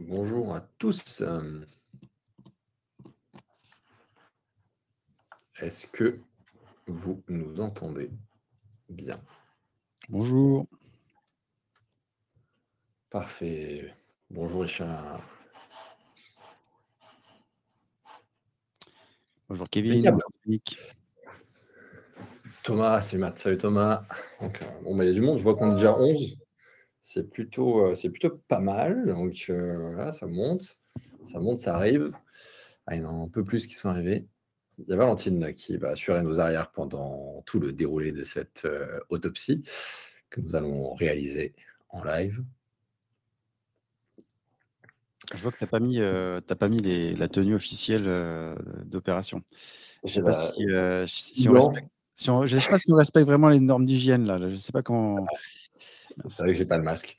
Bonjour à tous. Est-ce que vous nous entendez bien? Bonjour. Parfait. Bonjour Richard. Bonjour Kevin, Impeccable. bonjour Nick. Thomas, c'est Matt. Salut Thomas. Donc, bon, bah, il y a du monde. Je vois qu'on est déjà 11. C'est plutôt pas mal. Donc, voilà, ça monte. Ça monte, ça arrive. Ah, il y en a un peu plus qui sont arrivés. Il y a Valentine qui va assurer nos arrières pendant tout le déroulé de cette autopsie que nous allons réaliser en live. Je vois que tu n'as pas mis la tenue officielle d'opération. Je sais pas si on Blanc. respecte, je sais pas si on respecte vraiment les normes d'hygiène là. Je sais pas comment. C'est vrai que j'ai pas le masque.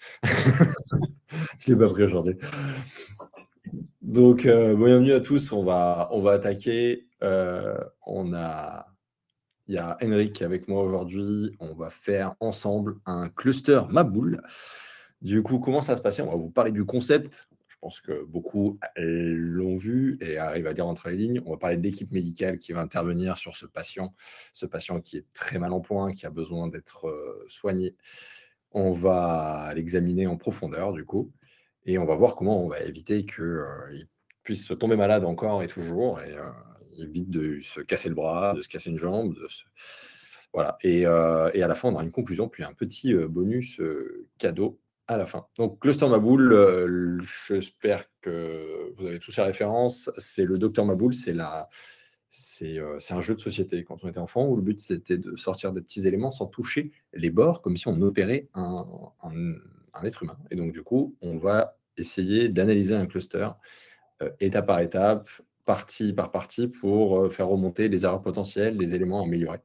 Je l'ai pas pris aujourd'hui. Donc, bienvenue à tous. On va attaquer. Il y a Henrik qui est avec moi aujourd'hui. On va faire ensemble un cluster Maboule. Du coup, comment ça se passait? On va vous parler du concept. Je pense que beaucoup l'ont vu et arrivent à lire entre les lignes. On va parler de l'équipe médicale qui va intervenir sur ce patient qui est très mal en point, qui a besoin d'être soigné. On va l'examiner en profondeur, du coup, et on va voir comment on va éviter qu'il puisse se tomber malade encore et toujours, et évite de se casser le bras, de se casser une jambe, voilà. Et à la fin, on aura une conclusion, puis un petit bonus cadeau à la fin. Donc, Cluster Maboule, j'espère que vous avez tous les références. C'est le Docteur Maboule, c'est un jeu de société quand on était enfant où le but c'était de sortir des petits éléments sans toucher les bords, comme si on opérait un être humain. Et donc, du coup, on va essayer d'analyser un cluster étape par étape, partie par partie, pour faire remonter les erreurs potentielles, les éléments améliorés.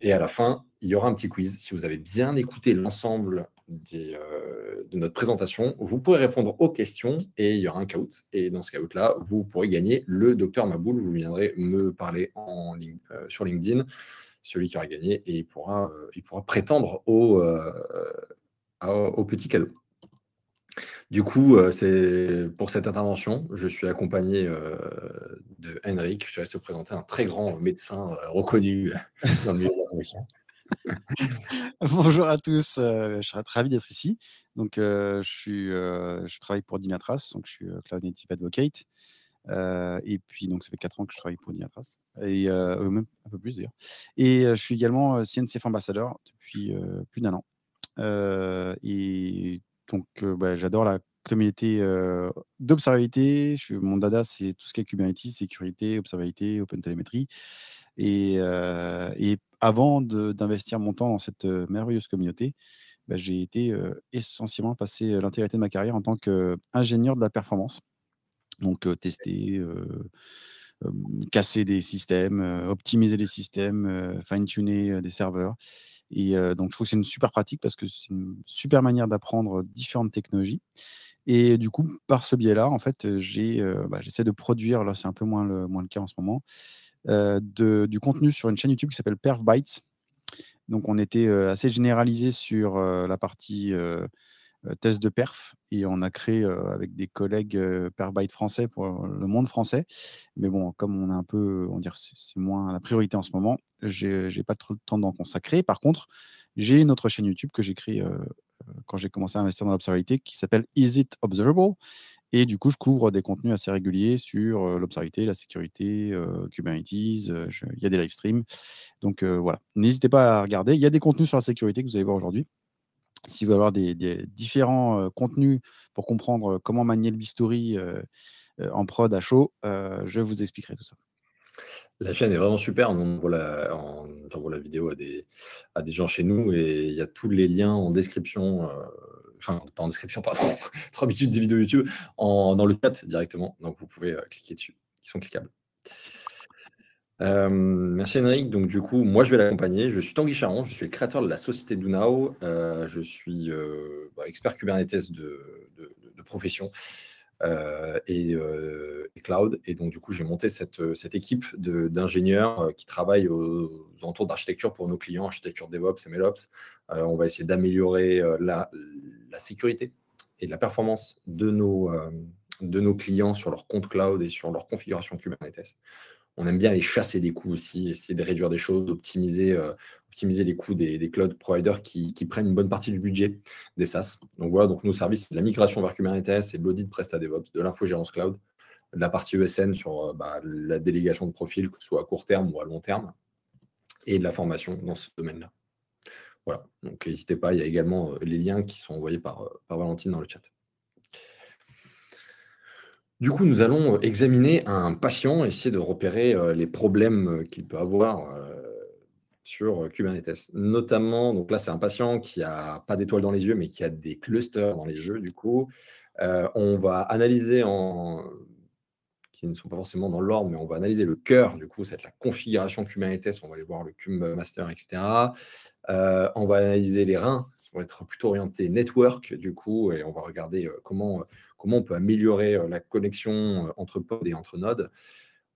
Et à la fin, il y aura un petit quiz. Si vous avez bien écouté l'ensemble de notre présentation, vous pourrez répondre aux questions et il y aura un caout. Et dans ce caout-là, vous pourrez gagner le Docteur Maboule. Vous viendrez me parler sur LinkedIn, celui qui aura gagné, et il pourra prétendre au petit cadeau. Du coup, c'est pour cette intervention, je suis accompagné de Henrik. Je te laisse te présenter, un très grand médecin reconnu dans le milieu de la profession. Bonjour à tous. Je serais ravi d'être ici. Donc, je travaille pour Dynatrace, donc je suis Cloud Native Advocate. Et puis, donc, ça fait 4 ans que je travaille pour Dynatrace, et même un peu plus d'ailleurs. Et je suis également CNCF ambassadeur depuis plus d'1 an. Et donc, j'adore la communauté d'observabilité. Mon dada, c'est tout ce qui est Kubernetes, sécurité, observabilité, OpenTelemetry. Et avant d'investir mon temps dans cette merveilleuse communauté, j'ai été essentiellement passé l'intégralité de ma carrière en tant qu'ingénieur de la performance. Donc, tester, casser des systèmes, optimiser des systèmes, fine-tuner des serveurs. Et donc, je trouve que c'est une super pratique parce que c'est une super manière d'apprendre différentes technologies. Et du coup, par ce biais-là, en fait, j'essaie de produire, là, c'est un peu moins le cas en ce moment, du contenu sur une chaîne YouTube qui s'appelle PerfBytes. Donc, on était assez généralisé sur la partie test de perf, et on a créé avec des collègues PerfBytes français pour le monde français. Mais bon, comme on est un peu, on va dire, c'est moins la priorité en ce moment, j'ai pas trop le temps d'en consacrer. Par contre, j'ai une autre chaîne YouTube que j'ai créée quand j'ai commencé à investir dans l'observabilité, qui s'appelle Is It Observable? Et du coup, je couvre des contenus assez réguliers sur l'observabilité, la sécurité, Kubernetes. Il y a des live streams. Donc voilà, n'hésitez pas à regarder. Il y a des contenus sur la sécurité que vous allez voir aujourd'hui. Si vous voulez avoir des différents contenus pour comprendre comment manier le Bistouri en prod à chaud, je vous expliquerai tout ça. La chaîne est vraiment super. On envoie la vidéo à des gens chez nous, et il y a tous les liens en description. Enfin, pas en description, pardon. Trop habitude des vidéos YouTube, dans le chat directement. Donc, vous pouvez cliquer dessus. Ils sont cliquables. Merci Henrik. Donc, du coup, moi, je vais l'accompagner. Je suis Tanguy Charon. Je suis le créateur de la société DoNow. Je suis expert Kubernetes de profession. Et cloud. Et donc, du coup, j'ai monté cette équipe d'ingénieurs qui travaillent aux alentours d'architecture pour nos clients, architecture DevOps et MLOps. On va essayer d'améliorer la sécurité et de la performance de nos clients sur leur compte cloud et sur leur configuration Kubernetes. On aime bien aller chasser des coûts aussi, essayer de réduire des choses, optimiser les coûts des cloud providers qui prennent une bonne partie du budget des SaaS. Donc voilà, donc nos services, c'est de la migration vers Kubernetes et de l'audit Presta DevOps, de l'infogérance cloud, de la partie ESN sur la délégation de profils, que ce soit à court terme ou à long terme, et de la formation dans ce domaine-là. Voilà, donc n'hésitez pas, il y a également les liens qui sont envoyés par Valentine dans le chat. Du coup, nous allons examiner un patient, essayer de repérer les problèmes qu'il peut avoir sur Kubernetes. Notamment, donc là, c'est un patient qui n'a pas d'étoiles dans les yeux, mais qui a des clusters dans les yeux, du coup. On va analyser qui ne sont pas forcément dans l'ordre, mais on va analyser le cœur, du coup, ça va être la configuration Kubernetes, on va aller voir le Kube Master, etc. On va analyser les reins, ça va être plutôt orienté network, du coup, et on va regarder comment on peut améliorer la connexion entre pods et entre nodes.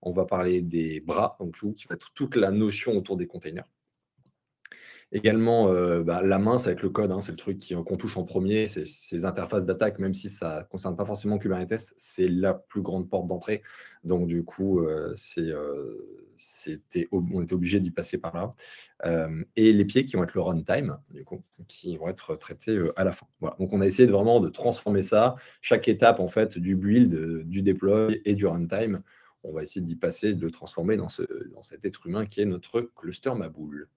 On va parler des bras, donc qui va être toute la notion autour des containers. Également, la main, ça va être le code, c'est le truc qu'on touche en premier, ces interfaces d'attaque, même si ça ne concerne pas forcément Kubernetes, c'est la plus grande porte d'entrée. Donc, du coup, on était obligé d'y passer par là. Et les pieds qui vont être le runtime, du coup, qui vont être traités à la fin. Voilà. Donc, on a essayé vraiment de transformer ça. Chaque étape, en fait, du build, du deploy et du runtime, on va essayer d'y passer, de le transformer dans cet être humain qui est notre cluster Maboule.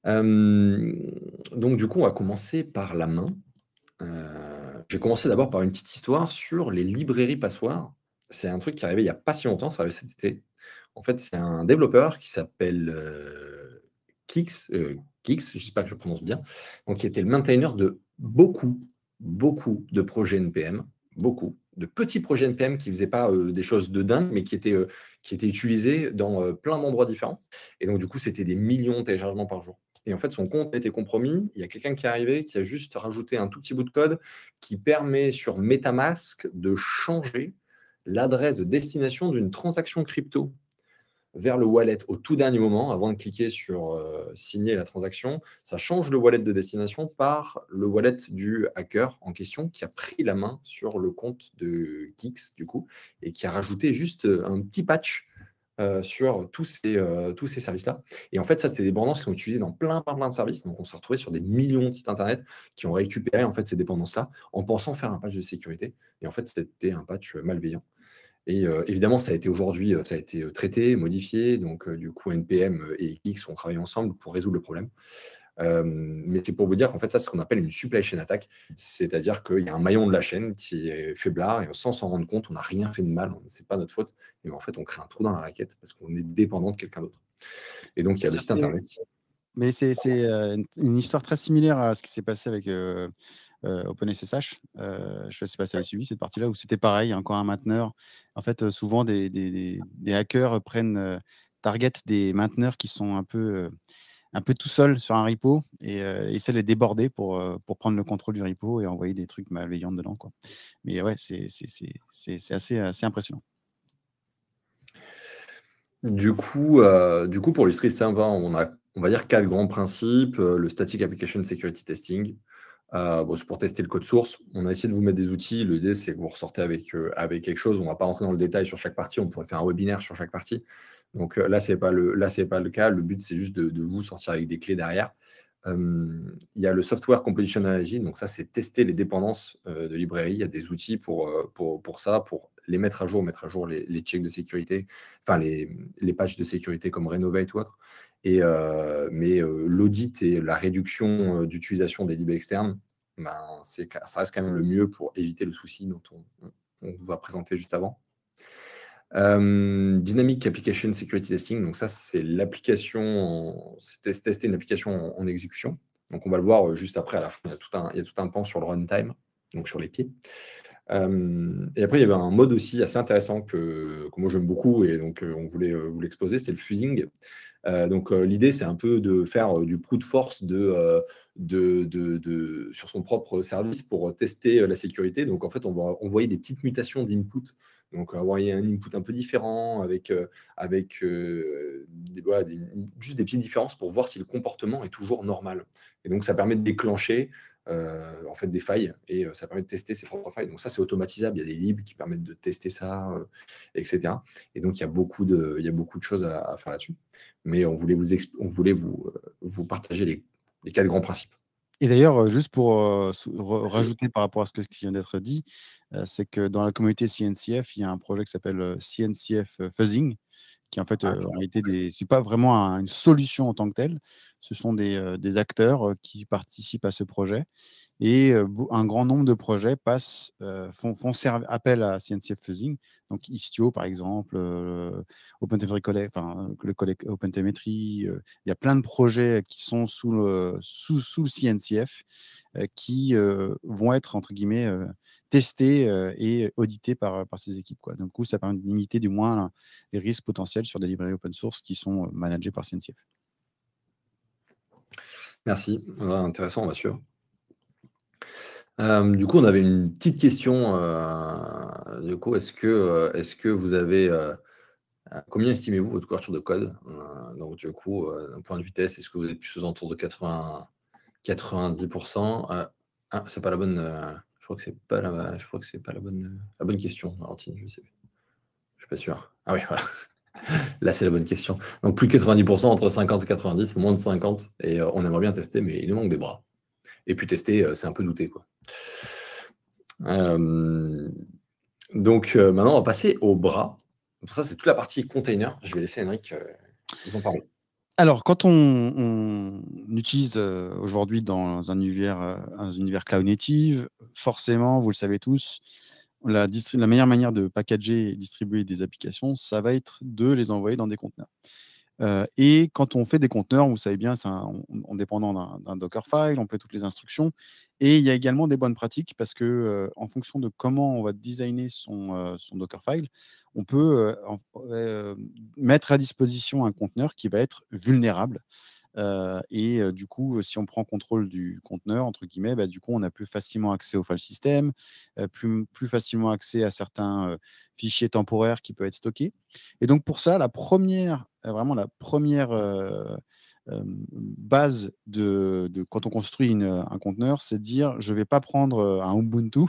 Donc, du coup, on va commencer par la main. Je vais commencer d'abord par une petite histoire sur les librairies passoires. C'est un truc qui est arrivé il n'y a pas si longtemps, ça arrive cet été. En fait, c'est un développeur qui s'appelle Kix, j'espère que je prononce bien, donc qui était le maintainer de beaucoup de projets NPM, beaucoup de petits projets NPM qui ne faisaient pas des choses de dingue, mais qui étaient utilisés dans plein d'endroits différents. Et donc, du coup, c'était des millions de téléchargements par jour. Et en fait, son compte a été compromis. Il y a quelqu'un qui est arrivé, qui a juste rajouté un tout petit bout de code qui permet sur MetaMask de changer l'adresse de destination d'une transaction crypto vers le wallet au tout dernier moment, avant de cliquer sur signer la transaction. Ça change le wallet de destination par le wallet du hacker en question qui a pris la main sur le compte de Kix, du coup, et qui a rajouté juste un petit patch sur tous ces services-là. Et en fait, ça, c'était des dépendances qui sont utilisées dans plein de services. Donc, on s'est retrouvé sur des millions de sites Internet qui ont récupéré en fait, ces dépendances-là en pensant faire un patch de sécurité. Et en fait, c'était un patch malveillant. Et évidemment, ça a été aujourd'hui, ça a été traité, modifié. Donc, du coup, NPM et X ont travaillé ensemble pour résoudre le problème. Mais c'est pour vous dire qu'en fait, ça, c'est ce qu'on appelle une supply chain attack. C'est-à-dire qu'il y a un maillon de la chaîne qui est faiblard et sans s'en rendre compte, on n'a rien fait de mal, c'est pas notre faute. Et en fait, on crée un trou dans la raquette parce qu'on est dépendant de quelqu'un d'autre. Et donc, il y a le site internet. Mais c'est une histoire très similaire à ce qui s'est passé avec OpenSSH. Je ne sais pas si vous avez suivi cette partie-là où c'était pareil, encore un mainteneur. En fait, souvent, des hackers prennent target des mainteneurs qui sont un peu tout seuls sur un repo et essaient de les déborder pour prendre le contrôle du repo et envoyer des trucs malveillants dedans, quoi. Mais ouais, c'est assez impressionnant. Du coup, pour illustrer ça, on va dire 4 grands principes. Le Static Application Security Testing, c'est pour tester le code source. On a essayé de vous mettre des outils. L'idée, c'est que vous ressortez avec quelque chose. On ne va pas rentrer dans le détail sur chaque partie. On pourrait faire un webinaire sur chaque partie. Donc là, ce n'est pas le cas. Le but, c'est juste de vous sortir avec des clés derrière. Il y a le Software Composition Analysis. Donc ça, c'est tester les dépendances de librairies. Il y a des outils pour ça, pour les mettre à jour les checks de sécurité, enfin les patchs de sécurité comme Renovate ou autre. Mais l'audit et la réduction d'utilisation des libs externes, ça reste quand même le mieux pour éviter le souci dont on vous va présenter juste avant. Dynamic Application Security Testing, donc ça, c'est l'application, c'est tester une application en exécution. Donc, on va le voir juste après, à la fin, il y a tout un pan sur le runtime, donc sur les pieds. Et après, il y avait un mode aussi assez intéressant que moi j'aime beaucoup et donc on voulait vous l'exposer, c'était le fusing. Donc l'idée, c'est un peu de faire du brute force sur son propre service pour tester la sécurité. Donc en fait, on va envoyer des petites mutations d'input. Donc envoyer un input un peu différent avec juste des petites différences pour voir si le comportement est toujours normal. Et donc ça permet de déclencher en fait des failles et ça permet de tester ses propres failles. Donc ça, c'est automatisable. Il y a des libs qui permettent de tester ça, etc. Et donc, il y a beaucoup de choses à faire là-dessus. Mais on voulait vous partager les 4 grands principes. Et d'ailleurs, juste pour rajouter par rapport à ce qui vient d'être dit, c'est que dans la communauté CNCF, il y a un projet qui s'appelle CNCF Fuzzing, qui en fait ont été c'est pas vraiment une solution en tant que telle, ce sont des acteurs qui participent à ce projet. Et un grand nombre de projets font appel à CNCF Fuzzing, donc Istio par exemple, OpenTelemetry Collect, enfin le Collect OpenTelemetry. Il y a plein de projets qui sont sous le CNCF qui vont être entre guillemets testés et audités par ces équipes, quoi. Donc, du coup, ça permet de limiter du moins les risques potentiels sur des librairies open source qui sont managées par CNCF. Merci, intéressant, bien sûr. Du coup, on avait une petite question. Du coup, est-ce que vous avez combien estimez-vous votre couverture de code? Donc, du coup, d'un point de vitesse, est-ce que vous êtes plus aux alentours de 90%? C'est pas la bonne. Je crois que c'est pas la bonne question, Valentine. Je sais plus. Je suis pas sûr. Ah oui, voilà. Là, c'est la bonne question. Donc, plus de 90%, entre 50 et 90, moins de 50. Et on aimerait bien tester, mais il nous manque des bras. Et puis tester, c'est un peu douter, quoi. Donc, maintenant, on va passer aux bras. Pour ça, c'est toute la partie container. Je vais laisser Henrik vous en parler. Alors, quand on utilise aujourd'hui dans un univers cloud native, forcément, vous le savez tous, la meilleure manière de packager et distribuer des applications, ça va être de les envoyer dans des conteneurs. Et quand on fait des conteneurs, vous savez bien, c'est en dépendant d'un Dockerfile, on fait toutes les instructions. Et il y a également des bonnes pratiques parce que en fonction de comment on va designer son Dockerfile, on peut mettre à disposition un conteneur qui va être vulnérable. Et du coup, si on prend contrôle du conteneur, entre guillemets, du coup, on a plus facilement accès au file system, plus facilement accès à certains fichiers temporaires qui peuvent être stockés. Et donc, pour ça, vraiment la première base de quand on construit un conteneur, c'est de dire, je ne vais pas prendre un Ubuntu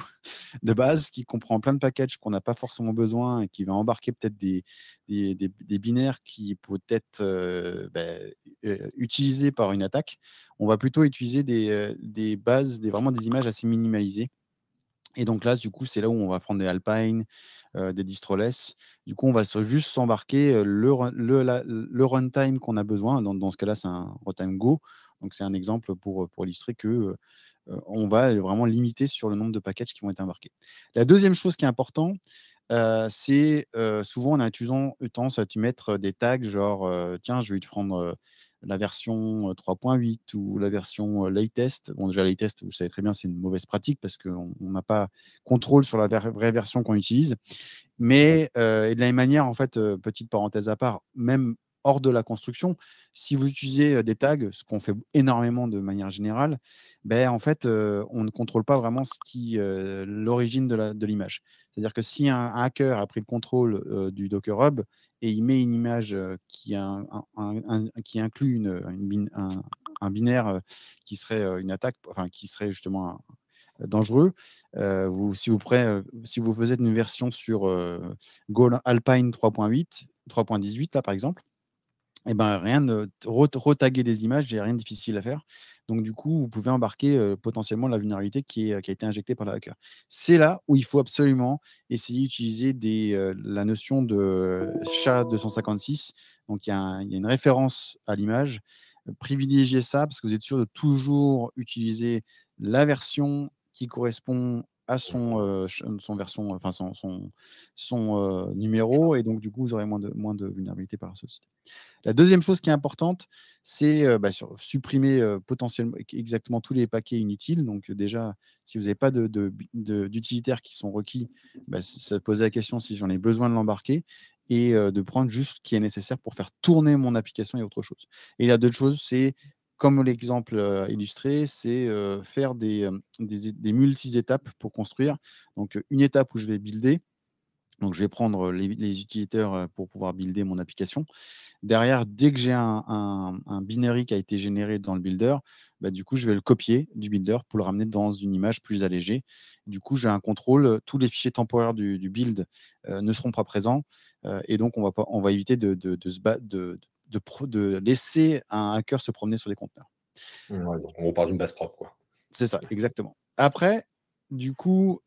de base qui comprend plein de packages qu'on n'a pas forcément besoin et qui va embarquer peut-être des binaires qui peuvent être utilisés par une attaque. On va plutôt utiliser des bases, vraiment des images assez minimalisées. Et donc là, du coup, c'est là où on va prendre des Alpine, des distroless. Du coup, on va juste s'embarquer le runtime qu'on a besoin. Dans ce cas-là, c'est un runtime Go. Donc, c'est un exemple pour illustrer que on va vraiment limiter sur le nombre de packages qui vont être embarqués. La deuxième chose qui est importante, c'est souvent on a tendance à mettre des tags genre tiens, je vais te prendre la version 3.8 ou la version latest. Bon, déjà, latest, vous savez très bien, c'est une mauvaise pratique parce qu'on n'a pas contrôle sur la vraie version qu'on utilise. Mais et de la même manière, en fait, petite parenthèse à part, même hors de la construction, si vous utilisez des tags, ce qu'on fait énormément de manière générale, en fait, on ne contrôle pas vraiment l'origine de l'image. C'est-à-dire que si un hacker a pris le contrôle du Docker Hub et il met une image qui inclut un binaire qui serait une attaque, enfin qui serait justement dangereux. Si vous faisiez une version sur Go Alpine 3.8, 3.18 là par exemple, rien de retaguer des images, il n'y a rien de difficile à faire. Donc du coup, vous pouvez embarquer potentiellement la vulnérabilité qui a été injectée par le hacker. C'est là où il faut absolument essayer d'utiliser la notion de SHA-256. Donc il y a une référence à l'image. Privilégiez ça parce que vous êtes sûr de toujours utiliser la version qui correspond à son version, enfin son numéro, et donc du coup vous aurez moins de vulnérabilité par ce système. La deuxième chose qui est importante, c'est supprimer potentiellement exactement tous les paquets inutiles. Donc déjà, si vous n'avez pas d'utilitaires qui sont requis, ça pose la question si j'en ai besoin de l'embarquer, et de prendre juste ce qui est nécessaire pour faire tourner mon application et autre chose. Et la deuxième chose, c'est comme l'exemple illustré, c'est faire des multi-étapes pour construire. Donc, une étape où je vais builder. Donc, je vais prendre les utilisateurs pour pouvoir builder mon application. Derrière, dès que j'ai un binary qui a été généré dans le builder, du coup, je vais le copier du builder pour le ramener dans une image plus allégée. Du coup, j'ai un contrôle. Tous les fichiers temporaires du build ne seront pas présents. Et donc, on va éviter de laisser un hacker se promener sur les conteneurs. Ouais, donc on repart d'une base propre, quoi. C'est ça, exactement. Après, du coup,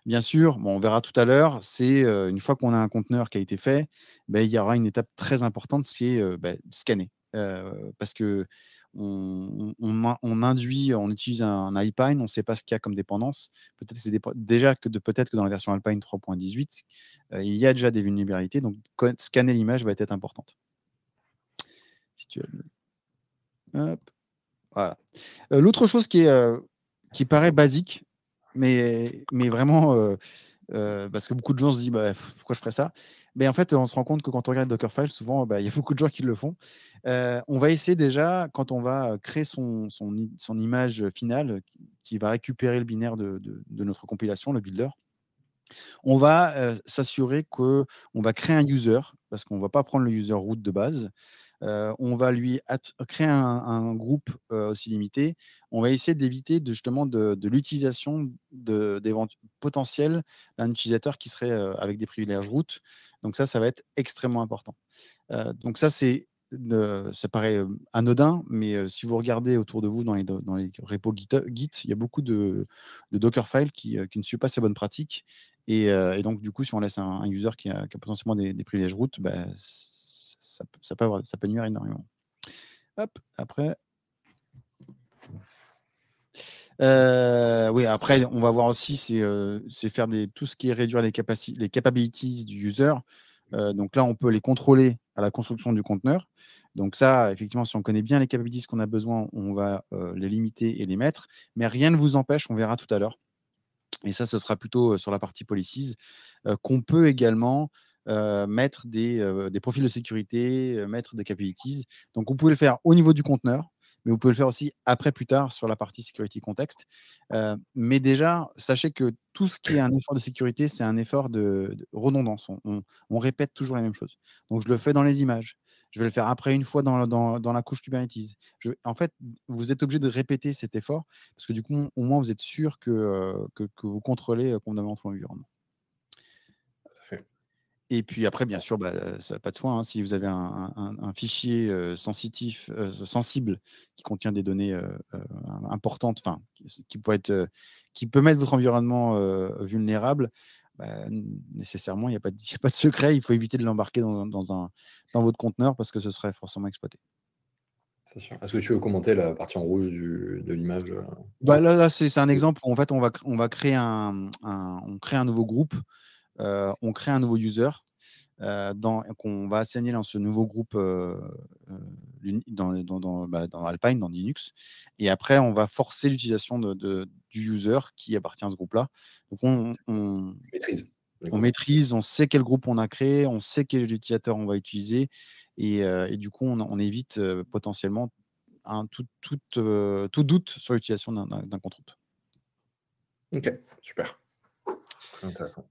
bien sûr, on verra tout à l'heure, c'est une fois qu'on a un conteneur qui a été fait, il y aura une étape très importante, c'est scanner. Parce que on induit, on utilise un Alpine, on ne sait pas ce qu'il y a comme dépendance. Peut-être que dans la version Alpine 3.18, il y a déjà des vulnérabilités, donc scanner l'image va être importante. Si tu as... Hop. Voilà. L'autre chose qui paraît basique, mais vraiment, parce que beaucoup de gens se disent pourquoi je ferais ça, mais en fait, on se rend compte que quand on regarde Dockerfile, souvent, il y a beaucoup de gens qui le font. On va essayer déjà, quand on va créer son image finale, qui va récupérer le binaire de notre compilation, le builder, on va s'assurer qu'on va créer un user, parce qu'on ne va pas prendre le user root de base. On va lui créer un groupe aussi limité. On va essayer d'éviter justement de l'utilisation potentielle d'un utilisateur qui serait avec des privilèges root. Donc ça va être extrêmement important. Donc ça paraît anodin, mais si vous regardez autour de vous dans les repos Git, il y a beaucoup de Dockerfile qui ne suivent pas ces bonnes pratiques. Et donc, du coup, si on laisse un user qui a potentiellement des privilèges root, ça peut nuire énormément. Hop, après. Oui, après, on va voir aussi, c'est faire tout ce qui est réduire les capabilities du user. Donc là, on peut les contrôler à la construction du conteneur. Donc ça, effectivement, si on connaît bien les capabilities qu'on a besoin, on va les limiter et les mettre. Mais rien ne vous empêche, on verra tout à l'heure. Et ça, ce sera plutôt sur la partie policies, qu'on peut également mettre des profils de sécurité, mettre des capabilities. Donc, vous pouvez le faire au niveau du conteneur, mais vous pouvez le faire aussi après, plus tard, sur la partie security context. Mais déjà, sachez que tout ce qui est un effort de sécurité, c'est un effort de redondance. On répète toujours la même chose. Donc, je le fais dans les images. Je vais le faire après une fois dans la couche Kubernetes. En fait, vous êtes obligé de répéter cet effort parce que du coup, au moins, vous êtes sûr que vous contrôlez convenablement l'environnement. Et puis après, bien sûr, ça n'a pas de soin. Hein, si vous avez un fichier sensible qui contient des données importantes, qui peut mettre votre environnement vulnérable, nécessairement, il n'y a pas de secret. Il faut éviter de l'embarquer dans votre conteneur parce que ce serait forcément exploité. C'est sûr. Est-ce que tu veux commenter la partie en rouge de l'image Là, c'est un exemple où en fait, on va créer on crée un nouveau groupe, on crée un nouveau user. Qu'on va assigner dans ce nouveau groupe dans Alpine, dans Linux. Et après, on va forcer l'utilisation du user qui appartient à ce groupe-là. Donc, on maîtrise, on sait quel groupe on a créé, on sait quel utilisateur on va utiliser. Et du coup, on évite potentiellement tout doute sur l'utilisation d'un contrôle. Ok, super. Très intéressant.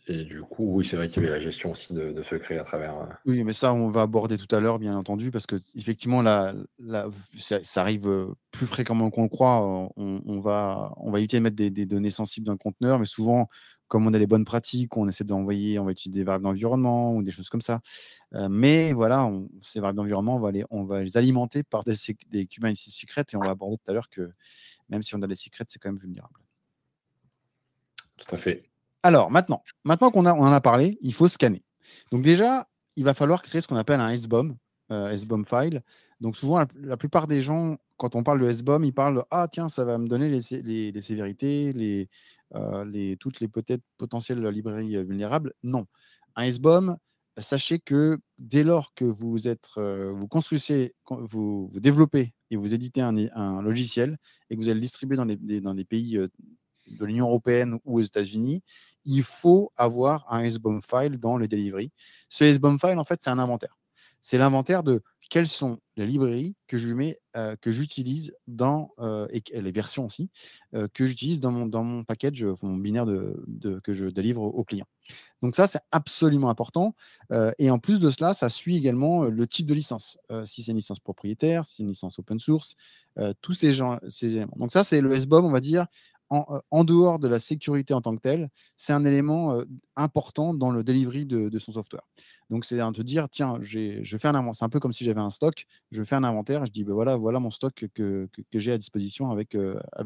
Et du coup, oui, c'est vrai qu'il y avait la gestion aussi de secrets à travers. Oui, mais ça, on va aborder tout à l'heure, bien entendu, parce que effectivement, ça arrive plus fréquemment qu'on le croit. On va éviter de mettre des données sensibles dans le conteneur, mais souvent, comme on a les bonnes pratiques, on essaie on va utiliser des variables d'environnement ou des choses comme ça. Mais voilà, ces variables d'environnement, on va les alimenter par des Kubernetes secrets, et on va aborder tout à l'heure que même si on a les secrets, c'est quand même vulnérable. Tout à fait. Alors, maintenant qu'on en a parlé, il faut scanner. Donc déjà, il va falloir créer ce qu'on appelle un SBOM, SBOM file. Donc souvent, la plupart des gens, quand on parle de SBOM, ils parlent « Ah tiens, ça va me donner les sévérités, toutes les peut-être potentielles librairies vulnérables. » Non. Un SBOM, sachez que dès lors que vous construisez, vous développez et vous éditez un logiciel et que vous allez le distribuer dans des pays de l'Union européenne ou aux États-Unis, il faut avoir un SBOM file dans les delivery. Ce SBOM file, en fait, c'est un inventaire. c'est l'inventaire de quelles sont les librairies que je mets, que j'utilise et les versions aussi, que j'utilise dans mon package, mon binaire que je délivre au client. Donc ça, c'est absolument important. Et en plus de cela, ça suit également le type de licence. Si c'est une licence propriétaire, si c'est une licence open source, tous ces éléments. Donc ça, c'est le SBOM, on va dire, en dehors de la sécurité en tant que telle, c'est un élément important dans le delivery de son software. Donc c'est de dire, tiens, je fais un inventaire. C'est un peu comme si j'avais un stock, je fais un inventaire, je dis, ben voilà mon stock que j'ai à disposition avec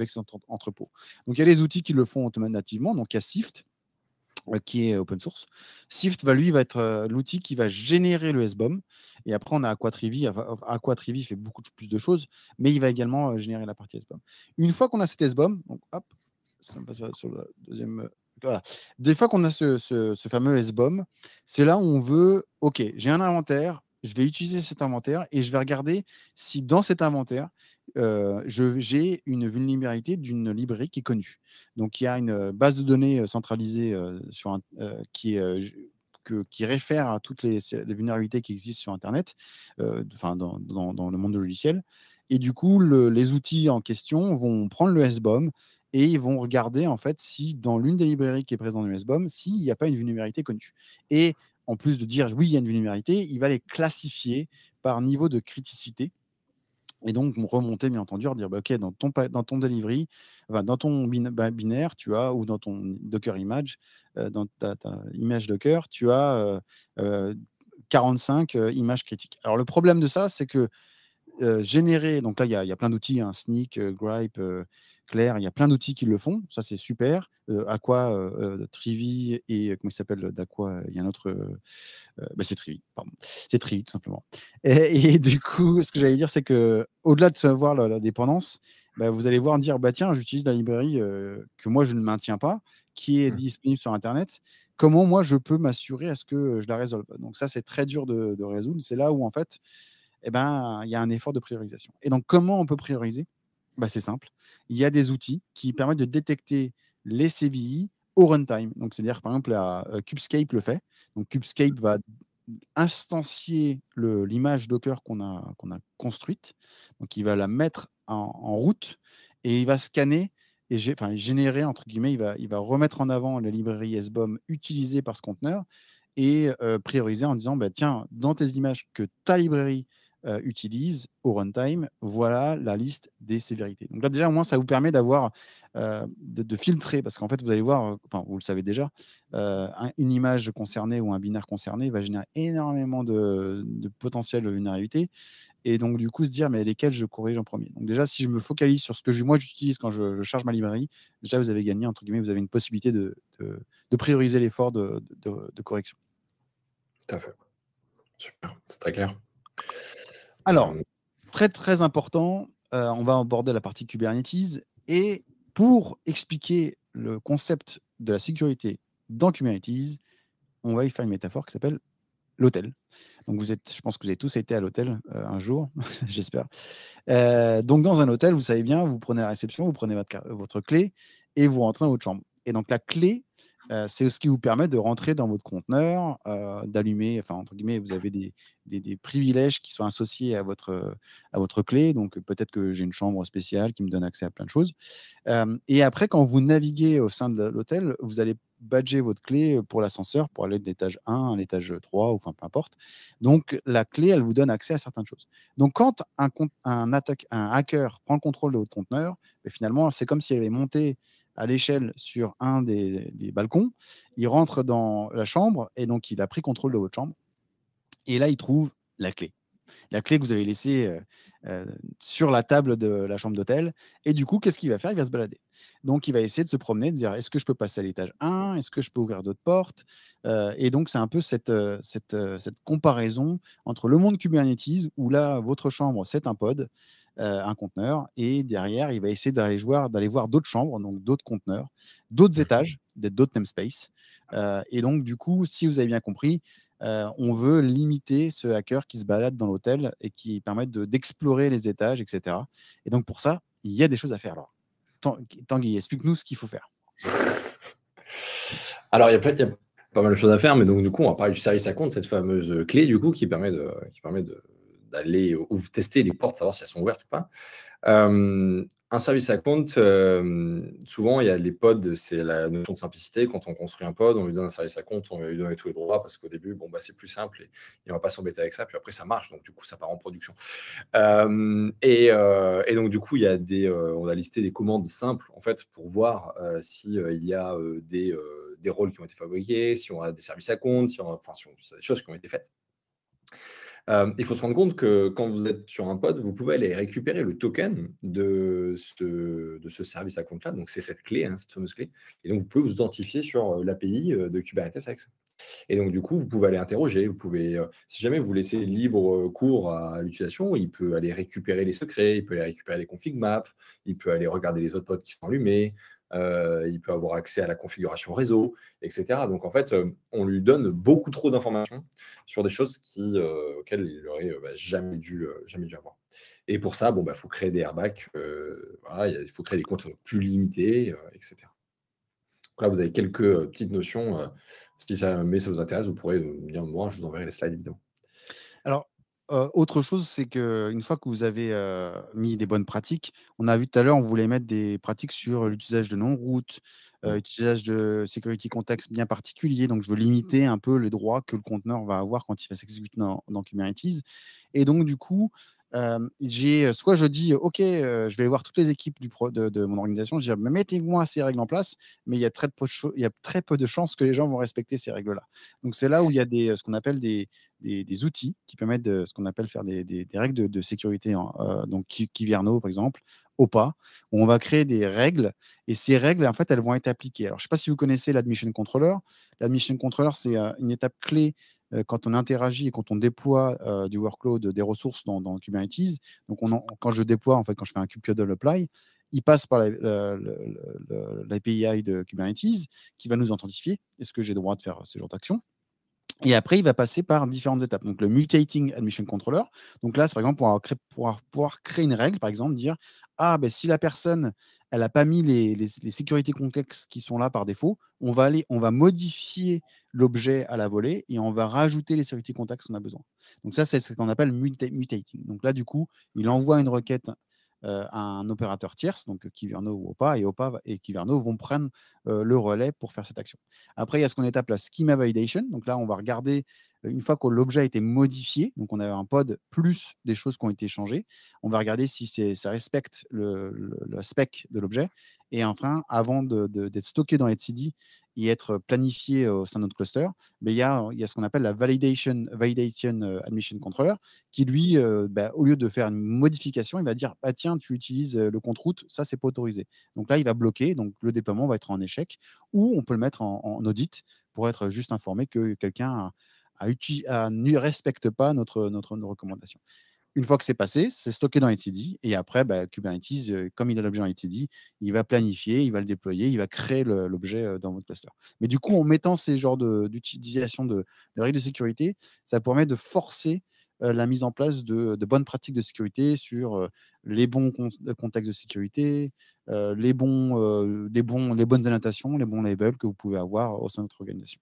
cet entrepôt. Donc il y a des outils qui le font automatiquement. Donc il y a Sift, qui est open source. Sift va être l'outil qui va générer le SBOM. Et après, on a Aquatrivy. Aquatrivy fait beaucoup plus de choses, mais il va également générer la partie SBOM. Une fois qu'on a cet SBOM, donc hop, ça me passe sur la deuxième. Voilà. Des fois qu'on a ce fameux SBOM, c'est là où on veut, OK, j'ai un inventaire, je vais utiliser cet inventaire et je vais regarder si dans cet inventaire, j'ai une vulnérabilité d'une librairie qui est connue. Donc, il y a une base de données centralisée qui réfère à toutes les vulnérabilités qui existent sur Internet, dans le monde du logiciel. Et du coup, les outils en question vont prendre le SBOM et ils vont regarder en fait si dans l'une des librairies qui est présente dans le SBOM, s'il n'y a pas une vulnérabilité connue. Et en plus de dire oui, il y a une vulnérabilité, il va les classifier par niveau de criticité. Et donc, remonter, bien entendu, dire bah, OK, dans ton delivery, enfin, dans ton binaire, tu as, ou dans ton Docker image, dans ta image Docker, tu as 45 images critiques. Alors, le problème de ça, c'est que générer, donc là, il y a plein d'outils, hein, Snyk, Gripe, Claire, il y a plein d'outils qui le font, ça c'est super. Aqua, Trivy et comment il s'appelle d'Aqua, il y a un autre, c'est Trivy, pardon. C'est Trivy tout simplement. Et du coup, ce que j'allais dire, c'est que au-delà de savoir la dépendance, vous allez voir dire, tiens, j'utilise la librairie que moi je ne maintiens pas, qui est disponible sur Internet. Comment moi je peux m'assurer à ce que je la résolve? Donc ça, c'est très dur de résoudre. C'est là où en fait, il y a un effort de priorisation. Et donc, comment on peut prioriser? C'est simple. Il y a des outils qui permettent de détecter les CVI au runtime. Donc, c'est-à-dire, par exemple, Kubescape le fait. Donc, Kubescape va instancier l'image Docker qu'on a construite. Donc, il va la mettre en route et il va scanner et générer, entre guillemets, il va remettre en avant la librairie SBOM utilisée par ce conteneur et prioriser en disant, tiens, dans tes images que ta librairie utilise au runtime, voilà la liste des sévérités. Donc là, déjà, au moins, ça vous permet d'avoir, de filtrer, parce qu'en fait, vous allez voir, enfin, vous le savez déjà, une image concernée ou un binaire concerné va générer énormément de potentielles vulnérabilités. Et donc, du coup, se dire, mais lesquelles je corrige en premier. Donc, déjà, si je me focalise sur ce que moi j'utilise quand je charge ma librairie, déjà, vous avez gagné, entre guillemets, vous avez une possibilité de prioriser l'effort de correction. Tout à fait. Super, c'est très clair. Alors, très, très important, on va aborder la partie Kubernetes. Et pour expliquer le concept de la sécurité dans Kubernetes, on va y faire une métaphore qui s'appelle l'hôtel. Donc, je pense que vous avez tous été à l'hôtel un jour, j'espère. Donc, dans un hôtel, vous savez bien, vous prenez la réception, vous prenez votre clé et vous rentrez dans votre chambre. Et donc, la clé, c'est ce qui vous permet de rentrer dans votre conteneur, d'allumer, enfin, entre guillemets, vous avez des privilèges qui sont associés à votre clé. Donc, peut-être que j'ai une chambre spéciale qui me donne accès à plein de choses. Et après, quand vous naviguez au sein de l'hôtel, vous allez badger votre clé pour l'ascenseur, pour aller de l'étage 1 à l'étage 3, ou enfin, peu importe. Donc, la clé, elle vous donne accès à certaines choses. Donc, quand un hacker prend le contrôle de votre conteneur, finalement, c'est comme s'il avait monté à l'échelle sur un des balcons, il rentre dans la chambre et donc il a pris contrôle de votre chambre. Et là, il trouve la clé. La clé que vous avez laissée sur la table de la chambre d'hôtel. Et du coup, qu'est-ce qu'il va faire? Il va se balader. Donc, il va essayer de se promener, de dire, est-ce que je peux passer à l'étage 1? Est-ce que je peux ouvrir d'autres portes? Et donc, c'est un peu cette comparaison entre le monde Kubernetes, où là, votre chambre, c'est un pod, un conteneur, et derrière, il va essayer d'aller voir d'autres chambres, donc d'autres conteneurs, d'autres étages, d'autres namespaces. Et donc, du coup, si vous avez bien compris, on veut limiter ce hacker qui se balade dans l'hôtel et qui permet d'explorer les étages, etc. Et donc, pour ça, il y a des choses à faire. Alors, Tanguy, explique-nous ce qu'il faut faire. Alors, il y a pas mal de choses à faire, mais donc du coup, on va parler du service à compte, cette fameuse clé du coup qui permet d'aller ou tester les portes, savoir si elles sont ouvertes ou pas. Un service à compte, souvent, il y a les pods, c'est la notion de simplicité. Quand on construit un pod, on lui donne un service à compte, on va lui donner tous les droits parce qu'au début, bon, bah, c'est plus simple et on va pas s'embêter avec ça. Puis après, ça marche, donc du coup, ça part en production. Et donc, du coup, on a listé des commandes simples en fait pour voir si il y a des rôles qui ont été fabriqués, si on a des services à compte, si c'est des choses qui ont été faites. Il faut se rendre compte que quand vous êtes sur un pod, vous pouvez aller récupérer le token de ce service à compte-là. Donc, c'est cette clé, cette fameuse clé. Et donc, vous pouvez vous identifier sur l'API de Kubernetes avec ça. Et donc, du coup, vous pouvez aller interroger. Vous pouvez, si jamais vous laissez libre cours à l'utilisation, il peut aller récupérer les secrets, il peut aller récupérer les config maps, il peut aller regarder les autres pods qui sont allumés, il peut avoir accès à la configuration réseau, etc. Donc, en fait, on lui donne beaucoup trop d'informations sur des choses auxquelles il n'aurait jamais dû avoir. Et pour ça, il faut créer des airbags, voilà, il faut créer des comptes plus limités, etc. Donc là, vous avez quelques petites notions. Si ça vous intéresse, vous pourrez me dire moi, je vous enverrai les slides, évidemment. Alors, autre chose, c'est qu'une fois que vous avez mis des bonnes pratiques, on a vu tout à l'heure, on voulait mettre des pratiques sur l'utilisation de non-route, utilisation de security context bien particulier. Donc, je veux limiter un peu les droits que le conteneur va avoir quand il va s'exécuter dans Kubernetes. Et donc, du coup, soit je dis, OK, je vais aller voir toutes les équipes de mon organisation, je dis, mettez-moi ces règles en place, mais il y a très peu de chances que les gens vont respecter ces règles-là. Donc, c'est là où il y a ce qu'on appelle des outils qui permettent de ce qu'on appelle faire des règles de sécurité, donc Kyverno par exemple, OPA, où on va créer des règles et ces règles, en fait, elles vont être appliquées. Alors, je ne sais pas si vous connaissez l'admission controller. L'admission controller, c'est une étape clé quand on interagit et quand on déploie du workload, des ressources dans Kubernetes. Donc, quand je déploie, en fait, quand je fais un kubectl apply, il passe par l'API de Kubernetes qui va nous authentifier. Est-ce que j'ai le droit de faire ce genre d'action? Et après, il va passer par différentes étapes. Donc, le mutating admission controller. Donc là, c'est par exemple pour pouvoir créer une règle, par exemple, dire si la personne elle n'a pas mis les sécurités contextes qui sont là par défaut, on va modifier l'objet à la volée et on va rajouter les sécurités contextes qu'on a besoin. Donc ça, c'est ce qu'on appelle mutating. Donc là, du coup, il envoie une requête à un opérateur tierce, donc Kyverno ou OPA, et Kyverno vont prendre le relais pour faire cette action. Après, il y a ce qu'on appelle la schema validation. Donc là, on va regarder, une fois que l'objet a été modifié, donc on a un pod plus des choses qui ont été changées, on va regarder si ça respecte le spec de l'objet. Et enfin, avant d'être stocké dans etcd et être planifié au sein de notre cluster, il y a ce qu'on appelle la validation admission controller qui, lui, au lieu de faire une modification, il va dire tiens, tu utilises le compte route, ça, c'est pas autorisé. Donc là, il va bloquer, donc le déploiement va être en échec, ou on peut le mettre en audit pour être juste informé que quelqu'un ne respecte pas nos recommandations. Une fois que c'est passé, c'est stocké dans etcd et après, Kubernetes, comme il a l'objet dans etcd, il va planifier, il va le déployer, il va créer l'objet dans votre cluster. Mais du coup, en mettant ces genres d'utilisation de règles de sécurité, ça permet de forcer la mise en place de bonnes pratiques de sécurité sur les bons contextes de sécurité, les bonnes annotations, les bons labels que vous pouvez avoir au sein de votre organisation.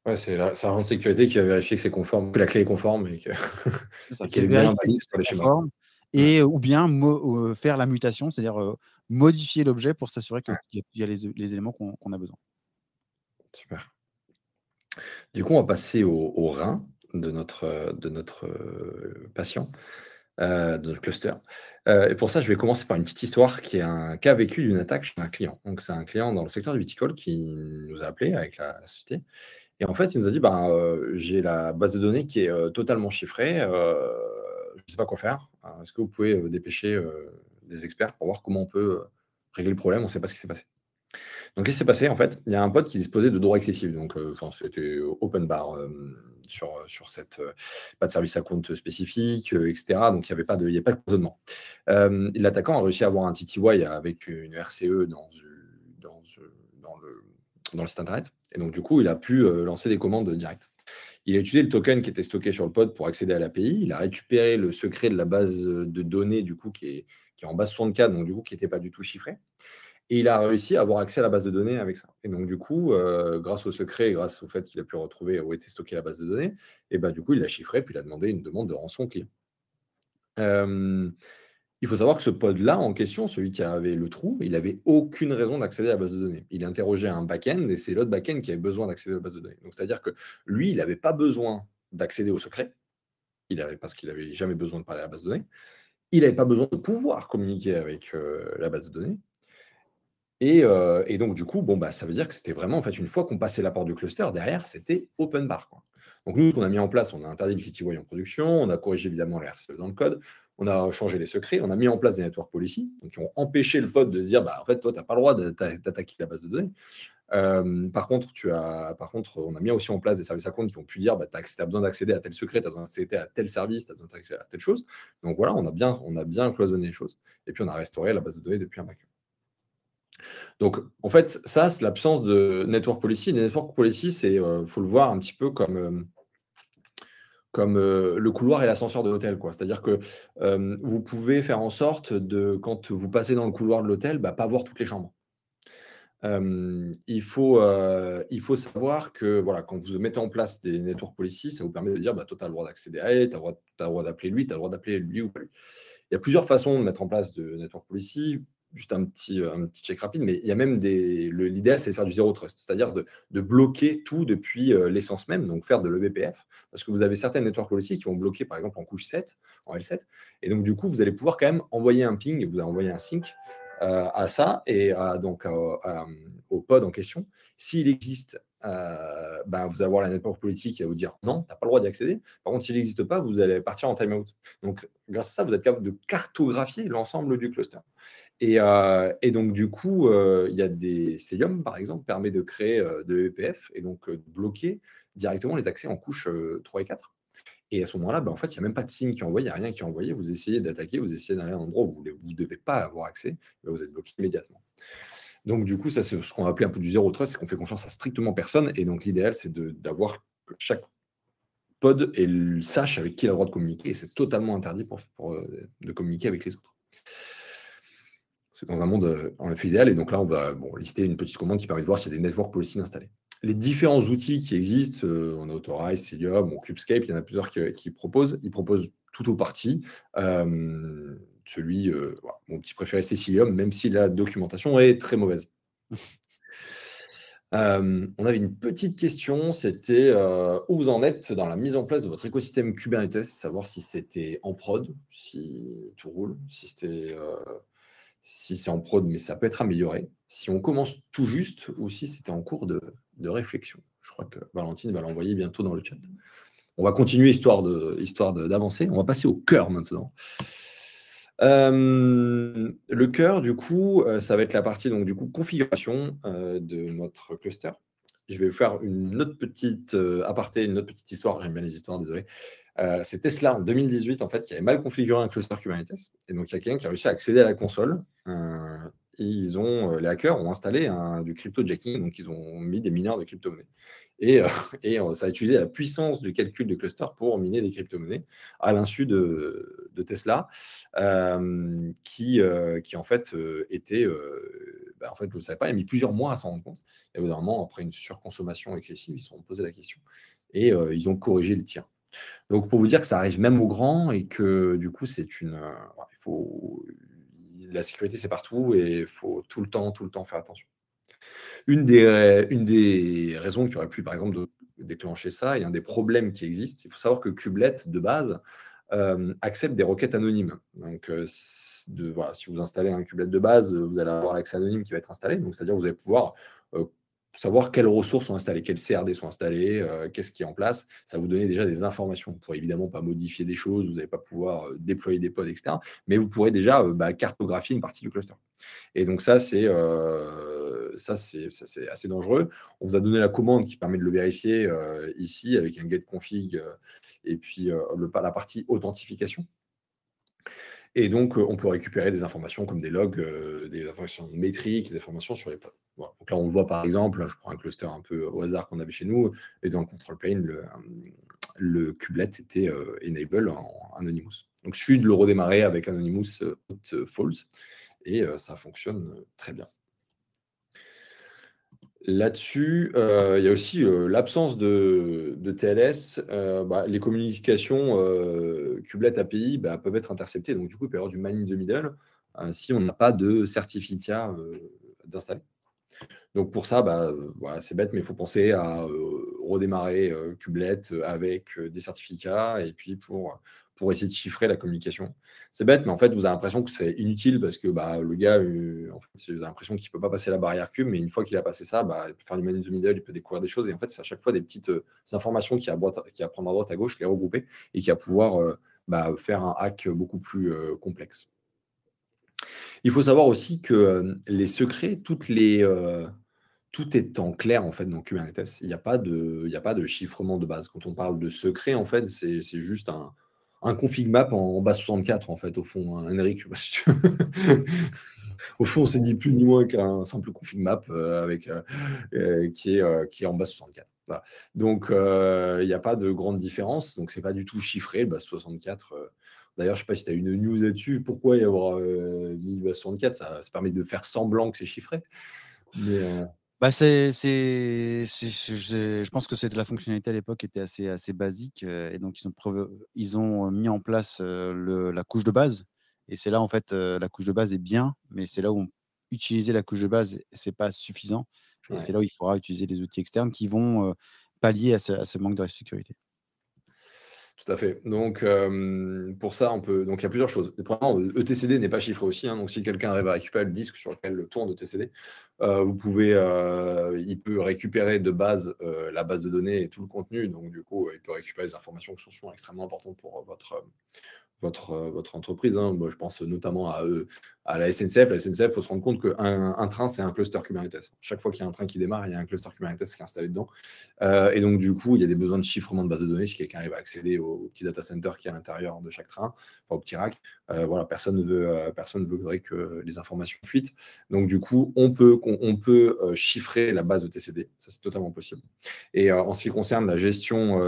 Ouais, c'est un de sécurité qui va vérifier que c'est conforme, que la clé est conforme et C'est qu'elle est bien vérifier valide que sur les c'est schémas. conforme et ou bien faire la mutation, c'est-à-dire modifier l'objet pour s'assurer qu'il Ouais, y a les éléments qu'on a besoin. super. Du coup, on va passer au rein de notre patient, de notre cluster. Et pour ça, je vais commencer par une petite histoire qui est un cas vécu d'une attaque chez un client. Donc, c'est un client dans le secteur du viticole qui nous a appelé avec la société. Et en fait, il nous a dit j'ai la base de données qui est totalement chiffrée. Je ne sais pas quoi faire. Est-ce que vous pouvez dépêcher des experts pour voir comment on peut régler le problème? On ne sait pas ce qui s'est passé. Donc, qu'est-ce qui s'est passé? En fait, il y a un pote qui disposait de droits excessifs. Donc, c'était open bar sur cette pas de service à compte spécifique, etc. Donc, il n'y avait pas de cloisonnement. L'attaquant a réussi à avoir un TTY avec une RCE dans le site internet. Et donc, du coup, il a pu lancer des commandes directes. Il a utilisé le token qui était stocké sur le pod pour accéder à l'API. Il a récupéré le secret de la base de données, du coup, qui est en base 64, donc du coup, qui n'était pas du tout chiffré. Et il a réussi à avoir accès à la base de données avec ça. Et donc, du coup, grâce au secret, grâce au fait qu'il a pu retrouver où était stockée la base de données, et du coup, il l'a chiffré, puis il a demandé une demande de rançon client. Il faut savoir que ce pod-là en question, celui qui avait le trou, il n'avait aucune raison d'accéder à la base de données. Il interrogeait un back-end et c'est l'autre back-end qui avait besoin d'accéder à la base de données. Donc, c'est-à-dire que lui, il n'avait pas besoin d'accéder au secret, parce qu'il n'avait jamais besoin de parler à la base de données. Il n'avait pas besoin de pouvoir communiquer avec la base de données. Et donc, du coup, ça veut dire que c'était vraiment, en fait, une fois qu'on passait la porte du cluster, derrière, c'était open bar, quoi. Donc, nous, ce qu'on a mis en place, on a interdit le TTY en production, on a corrigé évidemment les RCE dans le code, on a changé les secrets, on a mis en place des network policy, donc qui ont empêché le pod de se dire, en fait, toi, tu n'as pas le droit d'attaquer la base de données. Par contre, on a mis aussi en place des services à compte qui ont pu dire, si tu as besoin d'accéder à tel secret, tu as besoin d'accéder à tel service, tu as besoin d'accéder à telle chose. Donc voilà, on a bien cloisonné les choses. Et puis, on a restauré la base de données depuis un backup. Donc, en fait, ça, c'est l'absence de network policy. Les network policy, il faut le voir un petit peu comme le couloir et l'ascenseur de l'hôtel, quoi. C'est-à-dire que vous pouvez faire en sorte quand vous passez dans le couloir de l'hôtel, pas voir toutes les chambres. Il faut savoir que voilà, quand vous mettez en place des network policy, ça vous permet de dire, toi, tu as le droit d'accéder à elle, tu as le droit d'appeler lui, tu as le droit d'appeler lui ou pas lui. Il y a plusieurs façons de mettre en place de network policy. Juste un petit check rapide, mais il y a même l'idéal, c'est de faire du zéro trust, c'est-à-dire de bloquer tout depuis l'essence même, donc faire de l'EBPF, parce que vous avez certaines network policy qui vont bloquer, par exemple, en couche 7, en L7, et donc du coup, vous allez pouvoir quand même envoyer un ping, vous allez envoyer un sync à ça, et donc au pod en question. S'il existe, vous allez avoir la network policy qui va vous dire non, tu n'as pas le droit d'y accéder. Par contre, s'il n'existe pas, vous allez partir en timeout. Donc, grâce à ça, vous êtes capable de cartographier l'ensemble du cluster. Et donc, du coup, il y a des Cilium, par exemple, permet de créer de l'EPF et donc de bloquer directement les accès en couche 3 et 4. Et à ce moment-là, en fait, il n'y a même pas de signe qui est envoyé, il n'y a rien qui est envoyé. Vous essayez d'attaquer, vous essayez d'aller à un endroit où vous ne devez pas avoir accès, vous êtes bloqué immédiatement. Donc, du coup, ça, c'est ce qu'on va appeler un peu du zéro trust, c'est qu'on fait confiance à strictement personne. Et donc, l'idéal, c'est d'avoir que chaque pod sache avec qui il a le droit de communiquer. Et c'est totalement interdit de communiquer avec les autres. C'est dans un monde en effet idéal. Et donc là, on va lister une petite commande qui permet de voir s'il y a des network policy installés. Les différents outils qui existent, on a Authorize, Cilium, Cubescape, il y en a plusieurs qui proposent. Ils proposent tout ou partie. Mon petit préféré, c'est Cilium, même si la documentation est très mauvaise. On avait une petite question, c'était où vous en êtes dans la mise en place de votre écosystème Kubernetes, savoir si c'était en prod, si tout roule, si c'est en prod, mais ça peut être amélioré. Si on commence tout juste ou si c'était en cours de réflexion. Je crois que Valentine va l'envoyer bientôt dans le chat. On va continuer histoire d'avancer. On va passer au cœur maintenant. Le cœur, du coup, ça va être la partie configuration de notre cluster. Je vais vous faire une autre petite aparté, une autre petite histoire. J'aime bien les histoires, désolé. C'est Tesla en 2018 en fait qui avait mal configuré un cluster Kubernetes. Et donc il y a quelqu'un qui a réussi à accéder à la console. Et les hackers ont installé du crypto-jacking, donc ils ont mis des mineurs de crypto-monnaies. Et ça a utilisé la puissance du calcul de cluster pour miner des crypto-monnaies à l'insu de Tesla, qui en fait était, en fait, je ne le savais pas, il a mis plusieurs mois à s'en rendre compte. Et évidemment, après une surconsommation excessive, ils se sont posé la question. Et ils ont corrigé le tir. Donc, pour vous dire que ça arrive même aux grands et que du coup, la sécurité, c'est partout et il faut tout le temps faire attention. Une des raisons qui aurait pu, par exemple, déclencher ça et un des problèmes qui existent, il faut savoir que Kubelet, de base, accepte des requêtes anonymes. Donc, si vous installez un kubelet de base, vous allez avoir l'accès anonyme qui va être installé. Donc, c'est-à-dire que vous allez pouvoir savoir quelles ressources sont installées, quels CRD sont installés, qu'est-ce qui est en place. Ça va vous donner déjà des informations. Vous ne pourrez évidemment pas modifier des choses, vous n'allez pas pouvoir déployer des pods, etc. Mais vous pourrez déjà cartographier une partie du cluster. Et donc ça, c'est assez dangereux. On vous a donné la commande qui permet de le vérifier ici avec un get config et puis la partie authentification. Et donc, on peut récupérer des informations comme des logs, des informations métriques, des informations sur les pods. Voilà. Donc là, on voit par exemple, je prends un cluster un peu au hasard qu'on avait chez nous, et dans le control plane, le kubelet était enable en Anonymous. Donc, je suis de le redémarrer avec Anonymous false, et ça fonctionne très bien. Là-dessus, il y a aussi l'absence de TLS. Les communications kubelet API peuvent être interceptées. Donc, du coup, il peut y avoir du man in the middle si on n'a pas de certificat d'installer. Donc, pour ça, voilà, c'est bête, mais il faut penser à redémarrer kubelet avec des certificats et puis pour essayer de chiffrer la communication. C'est bête, mais en fait, vous avez l'impression que c'est inutile parce que le gars, en fait, vous avez l'impression qu'il ne peut pas passer la barrière cube, mais une fois qu'il a passé ça, il peut faire du man in the middle, il peut découvrir des choses. Et en fait, c'est à chaque fois des petites informations qu'il y a à prendre à droite, à gauche, les regrouper et qui va pouvoir faire un hack beaucoup plus complexe. Il faut savoir aussi que les secrets, tout est en clair en fait dans Kubernetes. Il n'y a pas de chiffrement de base. Quand on parle de secret, en fait, c'est juste un config map en base 64 en fait, au fond, hein, Henrik. Si tu veux. Au fond, c'est ni plus ni moins qu'un simple config map qui est en base 64. Voilà. Donc, il n'y a pas de grande différence. Donc, c'est pas du tout chiffré, le base 64. D'ailleurs, je ne sais pas si tu as une news là-dessus. Pourquoi y avoir mis base 64 ça permet de faire semblant que c'est chiffré. Mais, je pense que la fonctionnalité à l'époque était assez basique et donc ils ont mis en place la couche de base et c'est là en fait la couche de base est bien, mais c'est là où utiliser la couche de base c'est pas suffisant et ouais. c'est là où il faudra utiliser des outils externes qui vont pallier à ce manque de sécurité. Tout à fait. Donc, pour ça, donc il y a plusieurs choses. Premièrement, ETCD n'est pas chiffré aussi. Donc, si quelqu'un arrive à récupérer le disque sur lequel tourne ETCD, il peut récupérer de base la base de données et tout le contenu. Donc, du coup, il peut récupérer des informations qui sont souvent extrêmement importantes pour votre entreprise. Moi, je pense notamment à la SNCF. La SNCF, il faut se rendre compte qu'un train, c'est un cluster Kubernetes. Chaque fois qu'il y a un train qui démarre, il y a un cluster Kubernetes qui est installé dedans. Et donc, du coup, il y a des besoins de chiffrement de base de données. Si quelqu'un arrive à accéder au petit data center qui est à l'intérieur de chaque train, au petit rack, personne ne veut que les informations fuitent. Donc, du coup, on peut chiffrer la base de TCD. Ça, c'est totalement possible. Et en ce qui concerne la gestion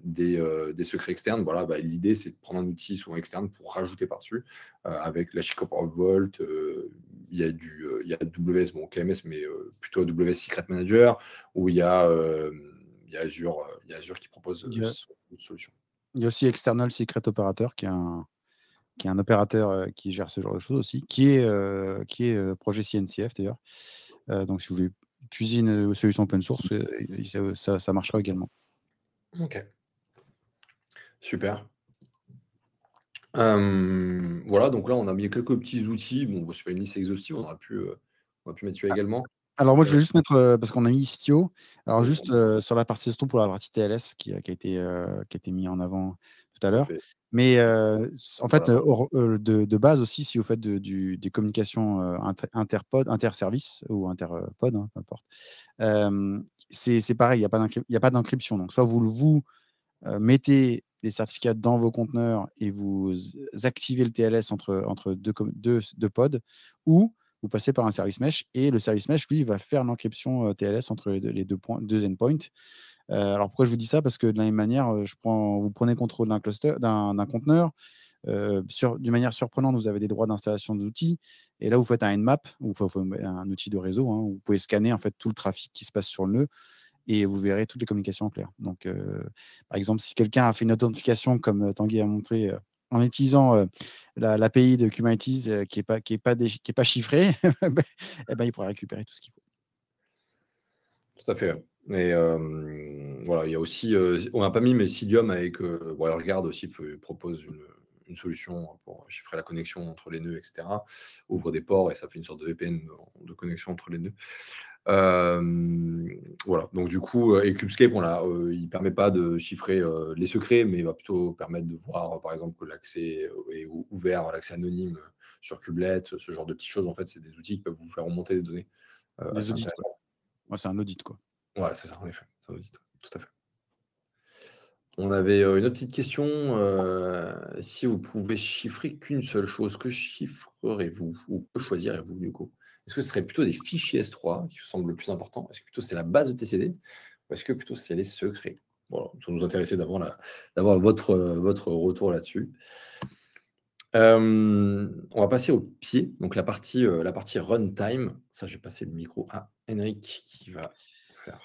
des secrets externes, l'idée, c'est de prendre un outil souvent externe pour rajouter par-dessus avec la Chicago Vault. Il y a AWS, KMS, mais plutôt AWS Secret Manager, où il y a Azure qui propose une solution. Il y a aussi External Secret Operator qui est un opérateur qui gère ce genre de choses aussi, qui est projet CNCF d'ailleurs. Donc, si vous voulez utiliser une solution open source, ça marchera également. Ok. Super. Voilà, donc là, on a mis quelques petits outils. Bon, c'est pas une liste exhaustive, on aurait pu mettre celui également. Alors, moi, je vais juste mettre, parce qu'on a mis Istio, alors juste sur la partie Istio pour la partie TLS qui a été mis en avant tout à l'heure. Mais en fait, de base aussi, si vous faites des communications interservices ou interpod, peu importe, c'est pareil, il n'y a pas d'encryption. Donc, soit vous mettez les certificats dans vos conteneurs et vous activez le TLS entre deux pods, ou vous passez par un service mesh et le service mesh, lui, va faire l'encryption TLS entre les deux endpoints. Alors, pourquoi je vous dis ça? Parce que de la même manière, vous prenez contrôle d'un cluster, d'un conteneur. D'une manière surprenante, vous avez des droits d'installation d'outils. Et là, vous faites un Nmap, ou un outil de réseau. Où vous pouvez scanner en fait tout le trafic qui se passe sur le nœud et vous verrez toutes les communications en clair. Donc, par exemple, si quelqu'un a fait une authentification, comme Tanguy a montré, en utilisant l'API de Kubernetes qui est pas chiffrée, il pourra récupérer tout ce qu'il faut. Tout à fait. Et voilà, il y a aussi, on n'a pas mis, mais Cilium avec, regarde aussi, propose une solution pour chiffrer la connexion entre les nœuds, etc. Ouvre des ports et ça fait une sorte de VPN de connexion entre les nœuds. Voilà, donc du coup, et Kubescape, il ne permet pas de chiffrer les secrets, mais il va plutôt permettre de voir, par exemple, que l'accès est ouvert, l'accès anonyme sur Kubelet, ce genre de petites choses. En fait, c'est des outils qui peuvent vous faire remonter des données. Des audits, quoi. Ouais, c'est un audit, quoi. Voilà, c'est ça, en effet. C'est un audit, tout à fait. On avait une autre petite question. Si vous pouvez chiffrer qu'une seule chose, que chiffrerez-vous ou que choisirez-vous du coup? Est-ce que ce serait plutôt des fichiers S3 qui vous semblent le plus important? Est-ce que plutôt c'est la base de TCD? Ou est-ce que plutôt c'est les secrets? Voilà, ça nous intéressait d'avoir votre retour là-dessus. On va passer au pied, donc la partie runtime. Ça, je vais passer le micro à Henrik qui va faire.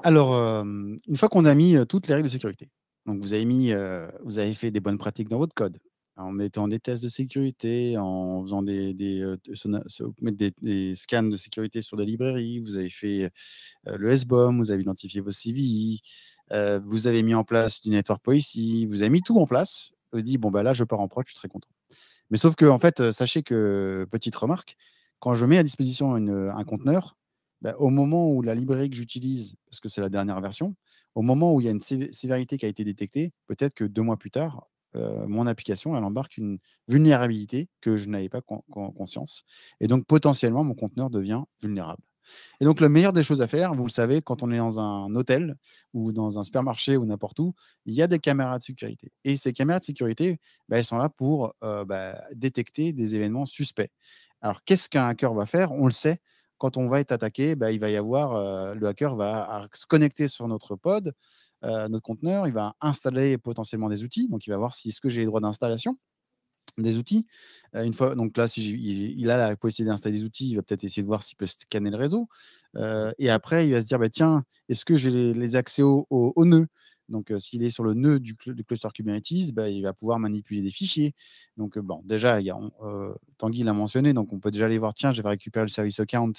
Alors, une fois qu'on a mis toutes les règles de sécurité, donc vous avez fait des bonnes pratiques dans votre code, en mettant des tests de sécurité, en faisant mettre des scans de sécurité sur des librairies, vous avez fait le SBOM, vous avez identifié vos CVI, vous avez mis en place du network policy, vous avez mis tout en place. Vous avez dit, bon, bah là, je pars en prod, je suis très content. Mais sauf que, en fait, sachez que, petite remarque, quand je mets à disposition un conteneur, bah, au moment où la librairie que j'utilise, parce que c'est la dernière version, au moment où il y a une sévérité qui a été détectée, peut-être que 2 mois plus tard, mon application, elle embarque une vulnérabilité que je n'avais pas conscience. Et donc, potentiellement, mon conteneur devient vulnérable. Et donc, la meilleure des choses à faire, vous le savez, quand on est dans un hôtel ou dans un supermarché ou n'importe où, il y a des caméras de sécurité. Et ces caméras de sécurité, bah, elles sont là pour détecter des événements suspects. Alors, qu'est-ce qu'un hacker va faire? On le sait. Quand on va être attaqué, bah, il va y avoir, le hacker va se connecter sur notre pod, notre conteneur, il va installer potentiellement des outils. Donc, il va voir si est-ce que j'ai les droits d'installation des outils. Une fois, donc là, si il a la possibilité d'installer des outils, il va peut-être essayer de voir s'il peut scanner le réseau. Et après, il va se dire, bah, tiens, est-ce que j'ai les accès au nœud? Donc, s'il est sur le nœud du cluster Kubernetes, bah, il va pouvoir manipuler des fichiers. Donc, bon, déjà, Tanguy l'a mentionné, donc on peut déjà aller voir, tiens, je vais récupérer le service account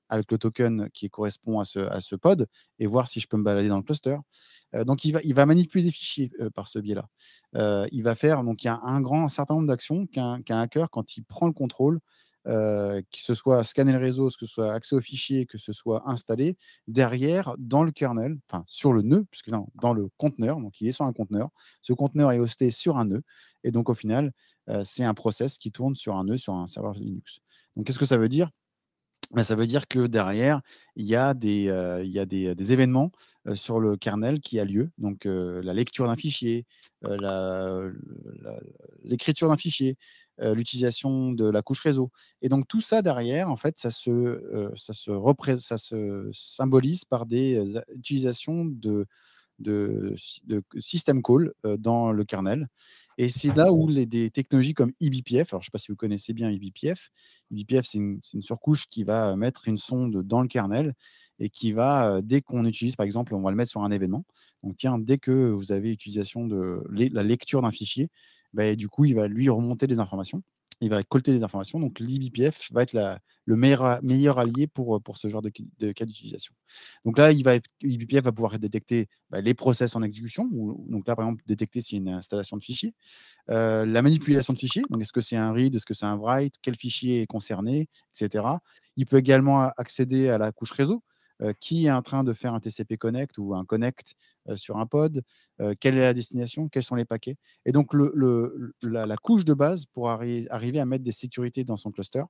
avec le token qui correspond à ce pod et voir si je peux me balader dans le cluster. Donc, il va manipuler des fichiers par ce biais-là. Il va faire, donc il y a un certain nombre d'actions qu'un hacker, quand il prend le contrôle, que ce soit scanner le réseau, que ce soit accès aux fichiers, que ce soit installé, derrière, dans le kernel, enfin sur le nœud, puisque non, dans le conteneur, donc il est sur un conteneur, ce conteneur est hosté sur un nœud, et donc au final, c'est un process qui tourne sur un nœud, sur un serveur Linux. Donc qu'est-ce que ça veut dire? Bah, ça veut dire que derrière, il y a des événements sur le kernel qui a lieu. Donc, la lecture d'un fichier, l'écriture d'un fichier, l'utilisation de la couche réseau. Et donc, tout ça derrière, en fait, ça se symbolise par des utilisations de system call dans le kernel. Et c'est là où des technologies comme eBPF, alors je ne sais pas si vous connaissez bien eBPF, eBPF c'est une surcouche qui va mettre une sonde dans le kernel et qui va, dès qu'on utilise, par exemple, on va le mettre sur un événement. Donc tiens, dès que vous avez utilisation de la lecture d'un fichier, bah, du coup, il va lui remonter des informations, il va récolter des informations. Donc l'eBPF va être le meilleur allié pour ce genre de cas d'utilisation. Donc là, eBPF va pouvoir détecter les process en exécution, donc là, par exemple, détecter s'il y a une installation de fichier, la manipulation de fichiers, donc est-ce que c'est un read, est-ce que c'est un write, quel fichier est concerné, etc. Il peut également accéder à la couche réseau, qui est en train de faire un TCP connect ou un connect sur un pod, quelle est la destination, quels sont les paquets. Et donc, la couche de base pour arriver à mettre des sécurités dans son cluster,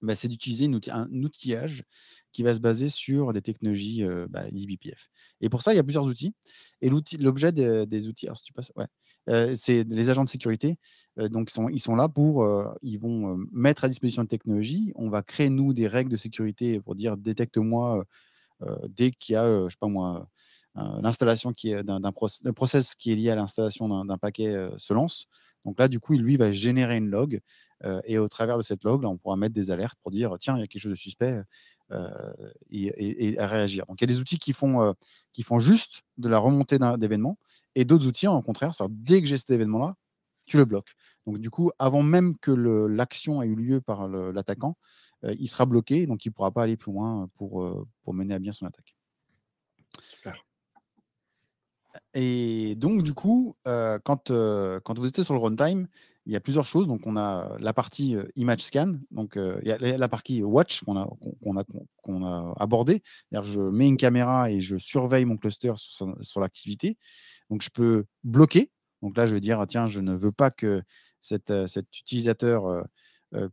bah, c'est d'utiliser un outillage qui va se baser sur des technologies eBPF. Et pour ça, il y a plusieurs outils. Et l'objet des outils, alors si tu passes, ouais, c'est les agents de sécurité. Donc, ils sont là pour, ils vont mettre à disposition de technologies. On va créer, nous, des règles de sécurité pour dire détecte-moi dès qu'il y a, je sais pas moi, l'installation qui est le process qui est lié à l'installation d'un paquet se lance. Donc là, du coup, lui va générer une log et au travers de cette log, là, on pourra mettre des alertes pour dire tiens, il y a quelque chose de suspect euh, et à réagir. Donc il y a des outils qui font juste de la remontée d'événements et d'autres outils, en contraire, dès que j'ai cet événement-là, tu le bloques. Donc du coup, avant même que l'action ait eu lieu par l'attaquant, il sera bloqué, donc il ne pourra pas aller plus loin pour mener à bien son attaque. Super. Et donc, du coup, quand vous étiez sur le runtime, il y a plusieurs choses. Donc, on a la partie image scan. Donc, il y a la partie watch qu'on a abordée. C'est-à-dire, je mets une caméra et je surveille mon cluster sur l'activité. Donc, je peux bloquer. Donc là, je vais dire, ah, tiens, je ne veux pas que cet utilisateur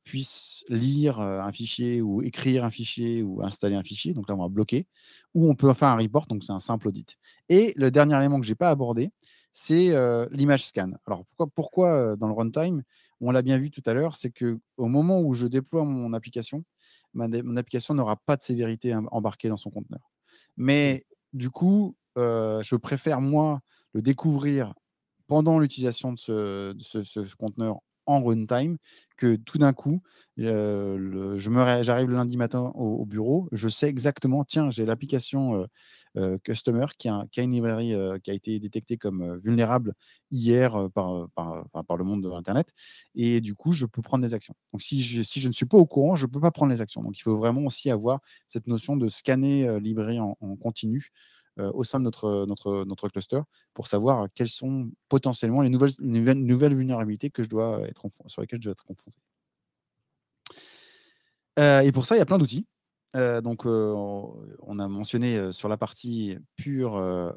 puisse lire un fichier ou écrire un fichier ou installer un fichier. Donc là, on va bloquer. Ou on peut faire un report. Donc, c'est un simple audit. Et le dernier élément que je n'ai pas abordé, c'est l'image scan. Alors pourquoi dans le runtime, on l'a bien vu tout à l'heure, c'est qu'au moment où je déploie mon application, mon application n'aura pas de sévérité embarquée dans son conteneur. Mais du coup, je préfère, moi, le découvrir pendant l'utilisation de ce conteneur en runtime que tout d'un coup, j'arrive le lundi matin au bureau, je sais exactement, tiens, j'ai l'application Customer qui a une librairie qui a été détectée comme vulnérable hier par le monde de l'Internet. Et du coup, je peux prendre des actions. Donc, si je ne suis pas au courant, je ne peux pas prendre les actions. Donc, il faut vraiment aussi avoir cette notion de scanner librairie en continu au sein de notre cluster pour savoir quelles sont potentiellement les nouvelles vulnérabilités sur lesquelles je dois être confronté. Et pour ça, il y a plein d'outils. Donc, on a mentionné sur la partie pure,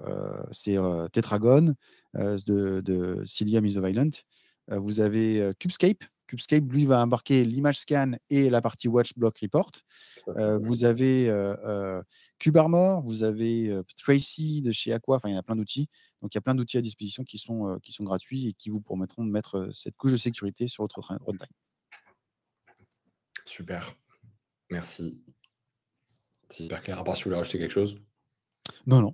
c'est Tetragon de Cilium Isoviolent. Vous avez Kubescape. Kubescape, lui, va embarquer l'image scan et la partie Watch Block Report. Vous avez KubeArmor, vous avez Tracy de chez Aqua. Enfin, il y a plein d'outils. Donc, il y a plein d'outils à disposition qui sont gratuits et qui vous permettront de mettre cette couche de sécurité sur votre runtime. Super. Merci. C'est hyper clair. À part si vous voulez rajouter quelque chose. Non.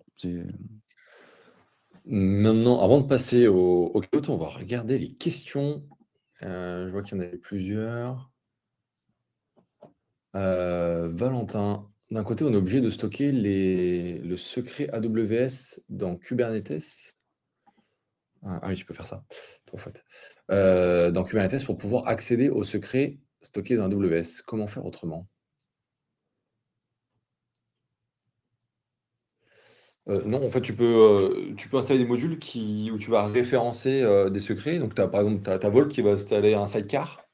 Maintenant, avant de passer au code, on va regarder les questions. Je vois qu'il y en avait plusieurs. Valentin, d'un côté, on est obligé de stocker le secret AWS dans Kubernetes. Ah oui, tu peux faire ça. Trop chouette. Dans Kubernetes pour pouvoir accéder au secret stocké dans AWS. Comment faire autrement? Non, en fait, tu peux installer des modules où tu vas référencer des secrets. Donc, par exemple, tu as Vault qui va installer un sidecar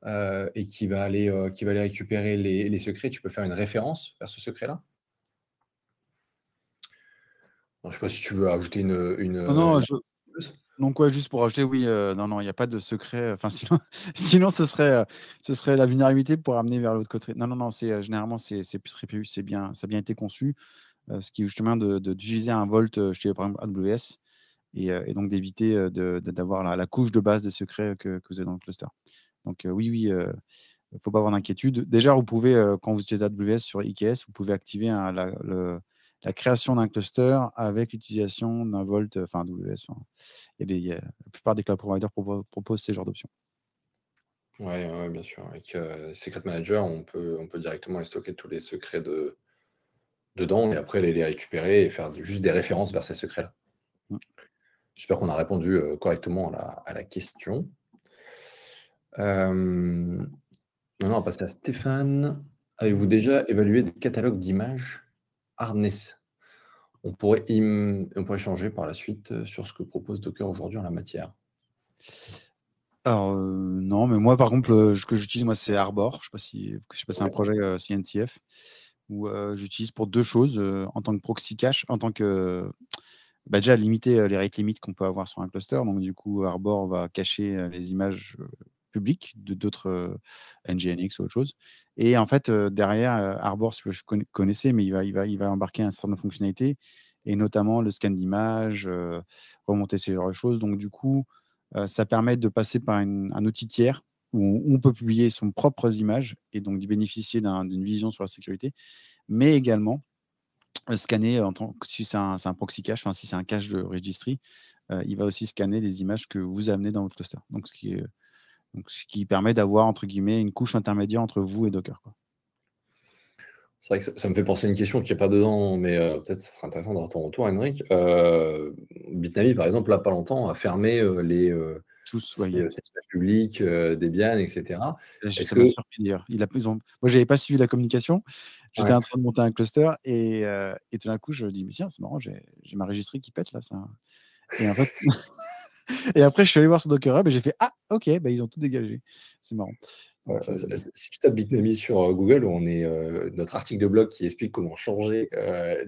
et qui va aller récupérer les secrets. Tu peux faire une référence vers ce secret-là. Je ne sais pas si tu veux ajouter Non, donc ouais, juste pour ajouter, oui, non, il n'y a pas de secret. Enfin, sinon ce serait la vulnérabilité pour amener vers l'autre côté. Non, généralement c'est plus répandu, ça a bien été conçu, ce qui est justement d'utiliser un Vault chez par exemple AWS et donc d'éviter d'avoir la couche de base des secrets que vous avez dans le cluster. Donc oui, il ne faut pas avoir d'inquiétude. Déjà, vous pouvez, quand vous utilisez AWS sur IKS, vous pouvez activer la création d'un cluster avec l'utilisation d'un Vault, enfin AWS. La plupart des cloud providers proposent ces genres d'options. Oui, bien sûr. Avec Secret Manager, on peut directement les stocker tous les secrets dedans et après aller les récupérer et faire juste des références vers ces secrets-là. J'espère qu'on a répondu correctement à la question. Maintenant, on va passer à Stéphane. Avez-vous déjà évalué des catalogues d'images Harness? On pourrait échanger par la suite sur ce que propose Docker aujourd'hui en la matière. Alors, non, mais moi, par contre, ce que j'utilise, moi, c'est Arbor. Je sais pas si c'est un projet CNCF où j'utilise pour deux choses en tant que proxy cache, en tant que déjà limiter les rate limits qu'on peut avoir sur un cluster. Donc, du coup, Arbor va cacher les images publiques d'autres NGINX ou autre chose. Et en fait, derrière, Arbor, si vous connaissez, mais il va embarquer un certain nombre de fonctionnalités et notamment le scan d'image, remonter ces genres de choses. Donc, du coup, ça permet de passer par un outil tiers où on peut publier son propres images et donc d'y bénéficier d'une vision sur la sécurité, mais également scanner si c'est un proxy cache, enfin si c'est un cache de registry, il va aussi scanner des images que vous amenez dans votre cluster. Donc ce qui permet d'avoir entre guillemets une couche intermédiaire entre vous et Docker, quoi. C'est vrai que ça me fait penser à une question qui n'est pas dedans, mais peut-être ça serait intéressant d'avoir ton retour, Henrik. Bitnami, par exemple, là, pas longtemps, a fermé ces images publiques, Debian, etc. Ça m'a surpris d'ailleurs. Moi, je n'avais pas suivi la communication. J'étais en train de monter un cluster et tout d'un coup, je me dis, mais tiens, c'est marrant, j'ai ma registry qui pète là. Ça. Et en fait, et après, je suis allé voir sur Docker Hub et j'ai fait, ah, ok, ils ont tout dégagé. C'est marrant. Donc, si tu tapes Bitnami sur Google, on est notre article de blog qui explique comment changer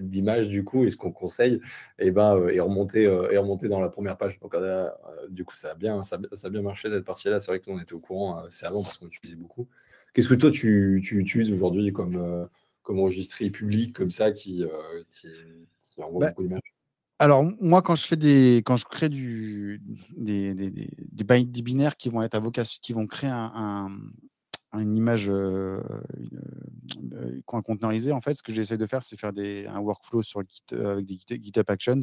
d'image du coup et ce qu'on conseille est remonté dans la première page. Donc du coup ça a bien marché cette partie-là. C'est vrai que nous on était au courant, c'est avant parce qu'on utilisait beaucoup. Qu'est-ce que toi tu utilises aujourd'hui comme registry public comme ça qui envoie beaucoup d'images? Alors moi quand je crée des binaires qui vont être à vocation, qui vont créer une image containerisée, en fait, ce que j'essaie de faire, c'est faire un workflow avec des GitHub Actions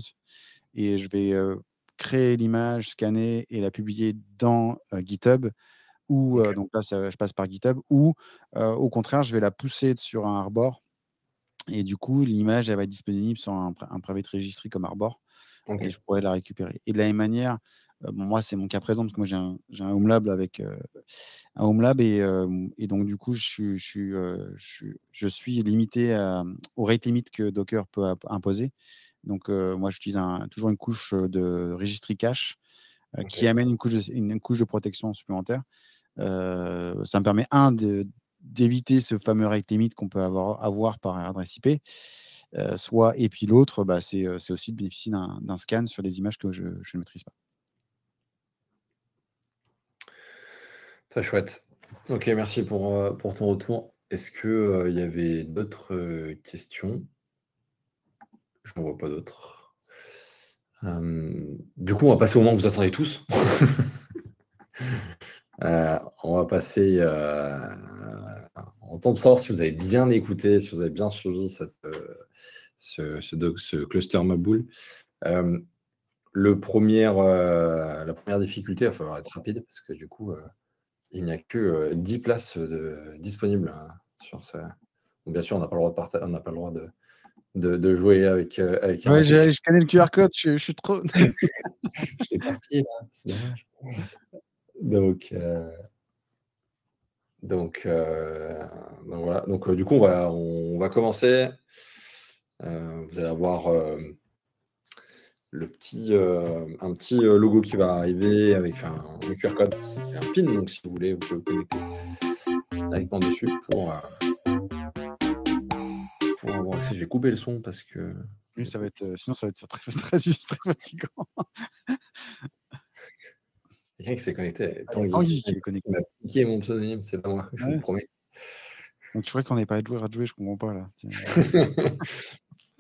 et je vais créer l'image, scanner et la publier dans GitHub, ou Ok. donc là, je passe par GitHub, ou au contraire, je vais la pousser sur un Arbor. Et du coup, l'image, elle va être disponible sur un private registry comme Arbor, Ok. et je pourrais la récupérer. Et de la même manière, bon, moi, c'est mon cas présent parce que moi, j'ai un Home Lab avec un Home Lab, et donc du coup, je suis limité au rate limit que Docker peut imposer. Donc, moi, j'utilise toujours une couche de registry cache qui Ok. amène une couche de protection supplémentaire. Ça me permet, d'éviter ce fameux rate limit qu'on peut avoir par adresse IP. Et puis l'autre, c'est aussi de bénéficier d'un scan sur des images que je ne maîtrise pas. Très chouette. Ok, merci pour ton retour. Est-ce qu'il y avait d'autres questions? Je n'en vois pas d'autres. Du coup, on va passer au moment que vous attendez tous. On va passer en temps de savoir si vous avez bien écouté, si vous avez bien suivi ce cluster Maboule. La première difficulté, il va falloir être rapide parce que du coup, il n'y a que 10 places disponibles sur ce. Donc, bien sûr, on n'a pas le droit on n'a pas le droit de jouer avec un Ouais, raccourci. je connais le QR code, je suis trop. C'est parti là, c'est dommage. Donc, voilà. Donc, du coup, on va commencer. Vous allez avoir un petit logo qui va arriver avec le QR code et un pin. Donc, si vous voulez, vous pouvez vous connecter directement dessus pour avoir accès. Je vais couper le son parce que. Oui, sinon ça va être très, très, très fatigant. Quelqu'un qui s'est connecté. Il y a Tanguy qui est Il connecté. m'a piqué mon pseudonyme, c'est pas moi, je vous le Ouais. promets. Donc c'est vrai qu'on n'est pas à jouer, je comprends pas là. Tiens.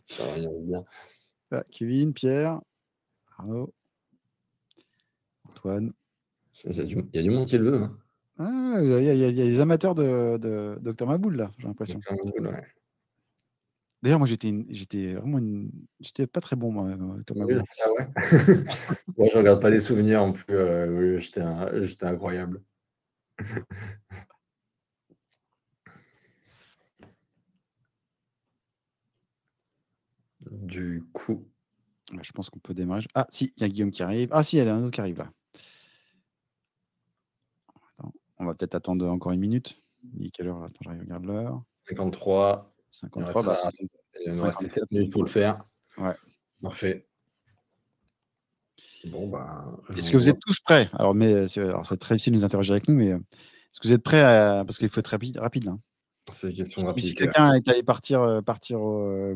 Ça va rien bien. Ah, Kevin, Pierre, Arnaud, Antoine. Il y a du monde qui le veut. Hein. Ah, il y a des amateurs de Dr Maboul là, j'ai l'impression. Ouais. D'ailleurs, moi j'étais pas très bon, moi, Dr Maboul. Ah ouais. Moi, je regarde pas des souvenirs en plus. Oui, j'étais incroyable. Du coup. Je pense qu'on peut démarrer. Ah si, il y a Guillaume qui arrive. Ah si, il y a un autre qui arrive là. Attends, on va peut-être attendre encore une minute. Il est quelle heure là? Attends, je regarde l'heure. 53. 53, Il nous reste 57. 7 minutes pour le faire. Ouais. Parfait. Bon, Est-ce que vous êtes tous prêts? Alors, c'est très difficile de nous interroger avec nous, mais est-ce que vous êtes prêts parce qu'il faut être rapide là. C'est une question de Si rapidité. quelqu'un est allé partir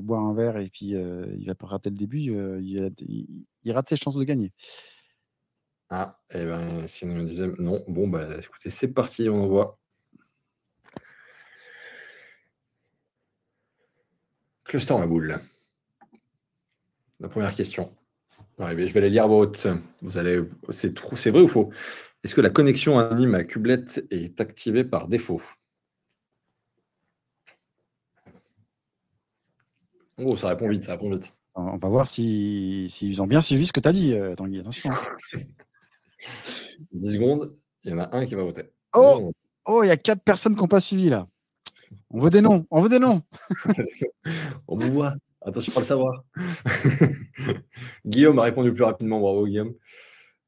boire un verre et puis il va pas rater le début, il rate ses chances de gagner. Ah, et bien, si on me disait non, bon, écoutez, c'est parti, on envoie. Cluster Maboule. La première question. Je vais les lire à voix haute. C'est vrai ou faux? Est-ce que la connexion anonyme à Kubelet est activée par défaut? Oh, ça répond vite, ça répond vite. On va voir s'ils ont bien suivi ce que tu as dit, Tanguy. Attention. 10 secondes, il y en a un qui va voter. Oh, il y a 4 personnes qui n'ont pas suivi là. On veut des noms. On vous voit. Attention, pas le savoir. Guillaume a répondu plus rapidement. Bravo, Guillaume.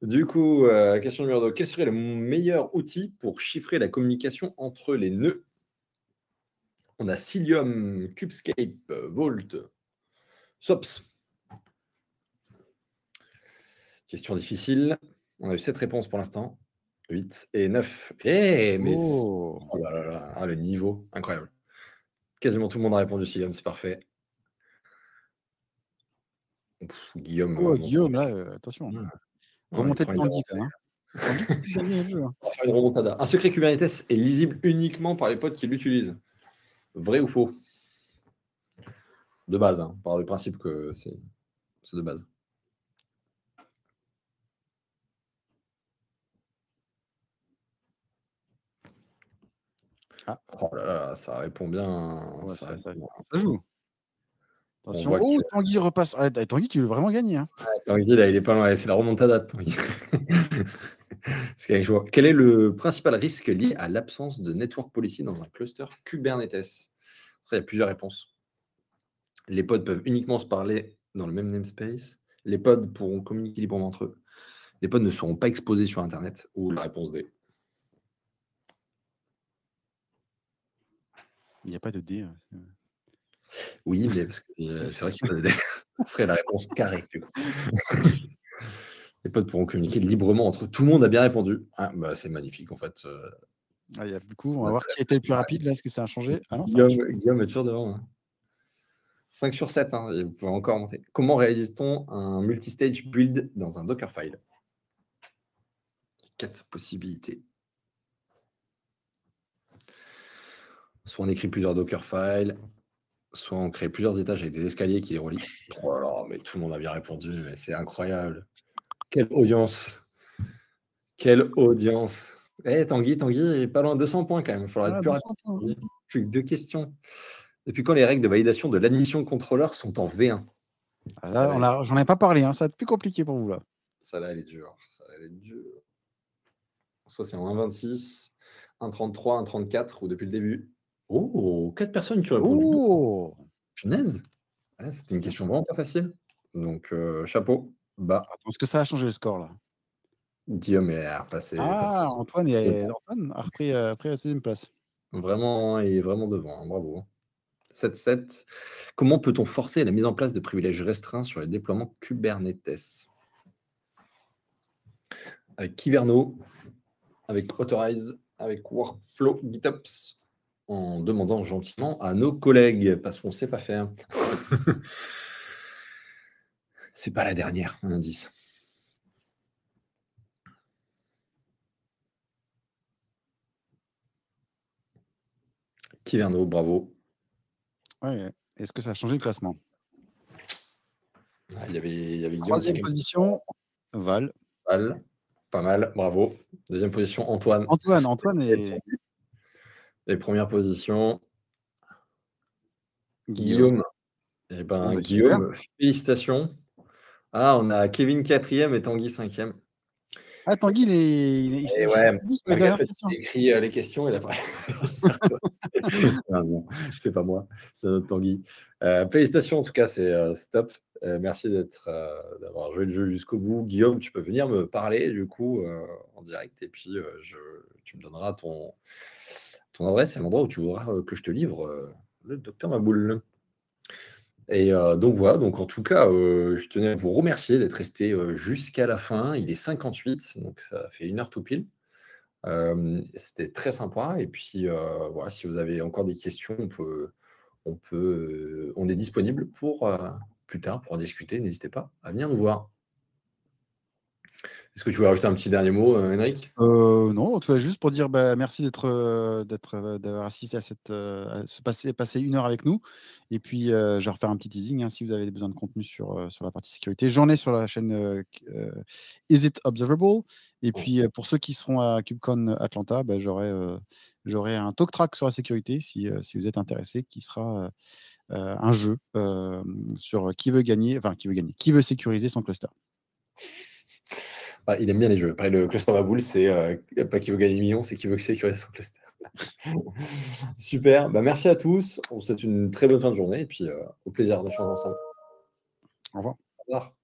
Du coup, question numéro 2. Quel serait le meilleur outil pour chiffrer la communication entre les nœuds? On a Cilium, Cubescape, Vault, SOPS. Question difficile. On a eu 7 réponses pour l'instant. 8 et 9. Oh là là là, le niveau, incroyable. Quasiment tout le monde a répondu Cilium, c'est parfait. Guillaume. Guillaume, là, attention. Remontée de Tanguy, quand même. Tanguy, on va faire une remontada. Un secret Kubernetes est lisible uniquement par les pods qui l'utilisent. Vrai ou faux? De base, hein, par le principe que c'est de base. Oh là là, ça répond bien. Ça joue. Attention. voit que Oh, Tanguy repasse. Ah, Tanguy, tu veux vraiment gagner. Hein. Tanguy, là, il est pas loin. C'est la remontada de Tanguy. Quel est le principal risque lié à l'absence de network policy dans un cluster Kubernetes? Ça, il y a plusieurs réponses. Les pods peuvent uniquement se parler dans le même namespace. Les pods pourront communiquer librement entre eux. Les pods ne seront pas exposés sur Internet. Ou la réponse D. Il n'y a pas de D. Oui, mais parce que c'est vrai qu'il y a pas de D. Ce serait la réponse carrée, du coup. Les pods pourront communiquer librement entre eux. Tout le monde a bien répondu. Ah, bah, c'est magnifique, en fait. Du coup, on va voir qui a été le plus rapide. Là, est-ce que ça a changé? Ah non, ça Guillaume est toujours devant. Hein. 5 sur 7, hein, et vous pouvez encore monter. Comment réalise-t-on un multistage build dans un Dockerfile? 4 possibilités. Soit on écrit plusieurs Dockerfiles, soit on crée plusieurs étages avec des escaliers qui les relient. Oh là là, mais tout le monde a bien répondu, mais c'est incroyable. Quelle audience! Quelle audience! Tanguy est pas loin de 200 points quand même. Il faudra être plus rapide. Plus que 2 questions. Depuis quand les règles de validation de l'admission contrôleur sont en V1? Là, j'en ai pas parlé, hein. Ça va être plus compliqué pour vous là. Ça là, elle est dure. Soit c'est en 1,26, 1,33, 1,34 ou depuis le début. Oh, 4 personnes qui ont répondu. Oh, punaise! Ouais, c'était une question vraiment pas facile. Donc, chapeau. Bas. Attends, est-ce que ça a changé le score là? Guillaume est repassé. Antoine a repris la 6e place. Vraiment, il est vraiment devant. Hein, bravo. 7-7. Comment peut-on forcer la mise en place de privilèges restreints sur les déploiements Kubernetes? Avec Kyverno, avec Authorize, avec Workflow GitOps, en demandant gentiment à nos collègues, parce qu'on ne sait pas faire. C'est pas la dernière, un indice. Kyverno, bravo. Ouais. Est-ce que ça a changé le classement? Il y avait Guillaume. 3e position, Val. Val, pas mal, bravo. 2e position, Antoine. Antoine est... Et première position, Guillaume. Eh ben, Guillaume, félicitations. Ah, on a Kevin 4e et Tanguy 5e. Ah, Tanguy, il écrit les questions, il a pas. Non, c'est pas moi, c'est notre Tanguy. Félicitations, en tout cas, c'est top. Merci d'avoir joué le jeu jusqu'au bout. Guillaume, tu peux venir me parler du coup en direct et puis tu me donneras ton adresse et l'endroit où tu voudras que je te livre le docteur Maboul. Et donc voilà, donc en tout cas, je tenais à vous remercier d'être resté jusqu'à la fin. Il est 58, donc ça fait 1 heure tout pile. C'était très sympa. Et puis voilà, si vous avez encore des questions, on est disponible pour plus tard pour en discuter. N'hésitez pas à venir nous voir. Est-ce que tu veux rajouter un petit dernier mot, Henrik? Non, en tout cas, juste pour dire merci d'avoir assisté à passer 1 heure avec nous. Et puis, je vais refaire un petit teasing. Hein, si vous avez besoin de contenu sur la partie sécurité, j'en ai sur la chaîne Is It Observable? Et puis, pour ceux qui seront à KubeCon Atlanta, j'aurai un talk track sur la sécurité, si vous êtes intéressé, qui sera un jeu sur qui veut sécuriser son cluster. Il aime bien les jeux. Après, le cluster Maboul, c'est pas qui veut gagner des millions, c'est qui veut sécuriser son cluster. Super. Merci à tous. On vous souhaite une très bonne fin de journée et puis au plaisir d'échanger ensemble. Au revoir. Au revoir.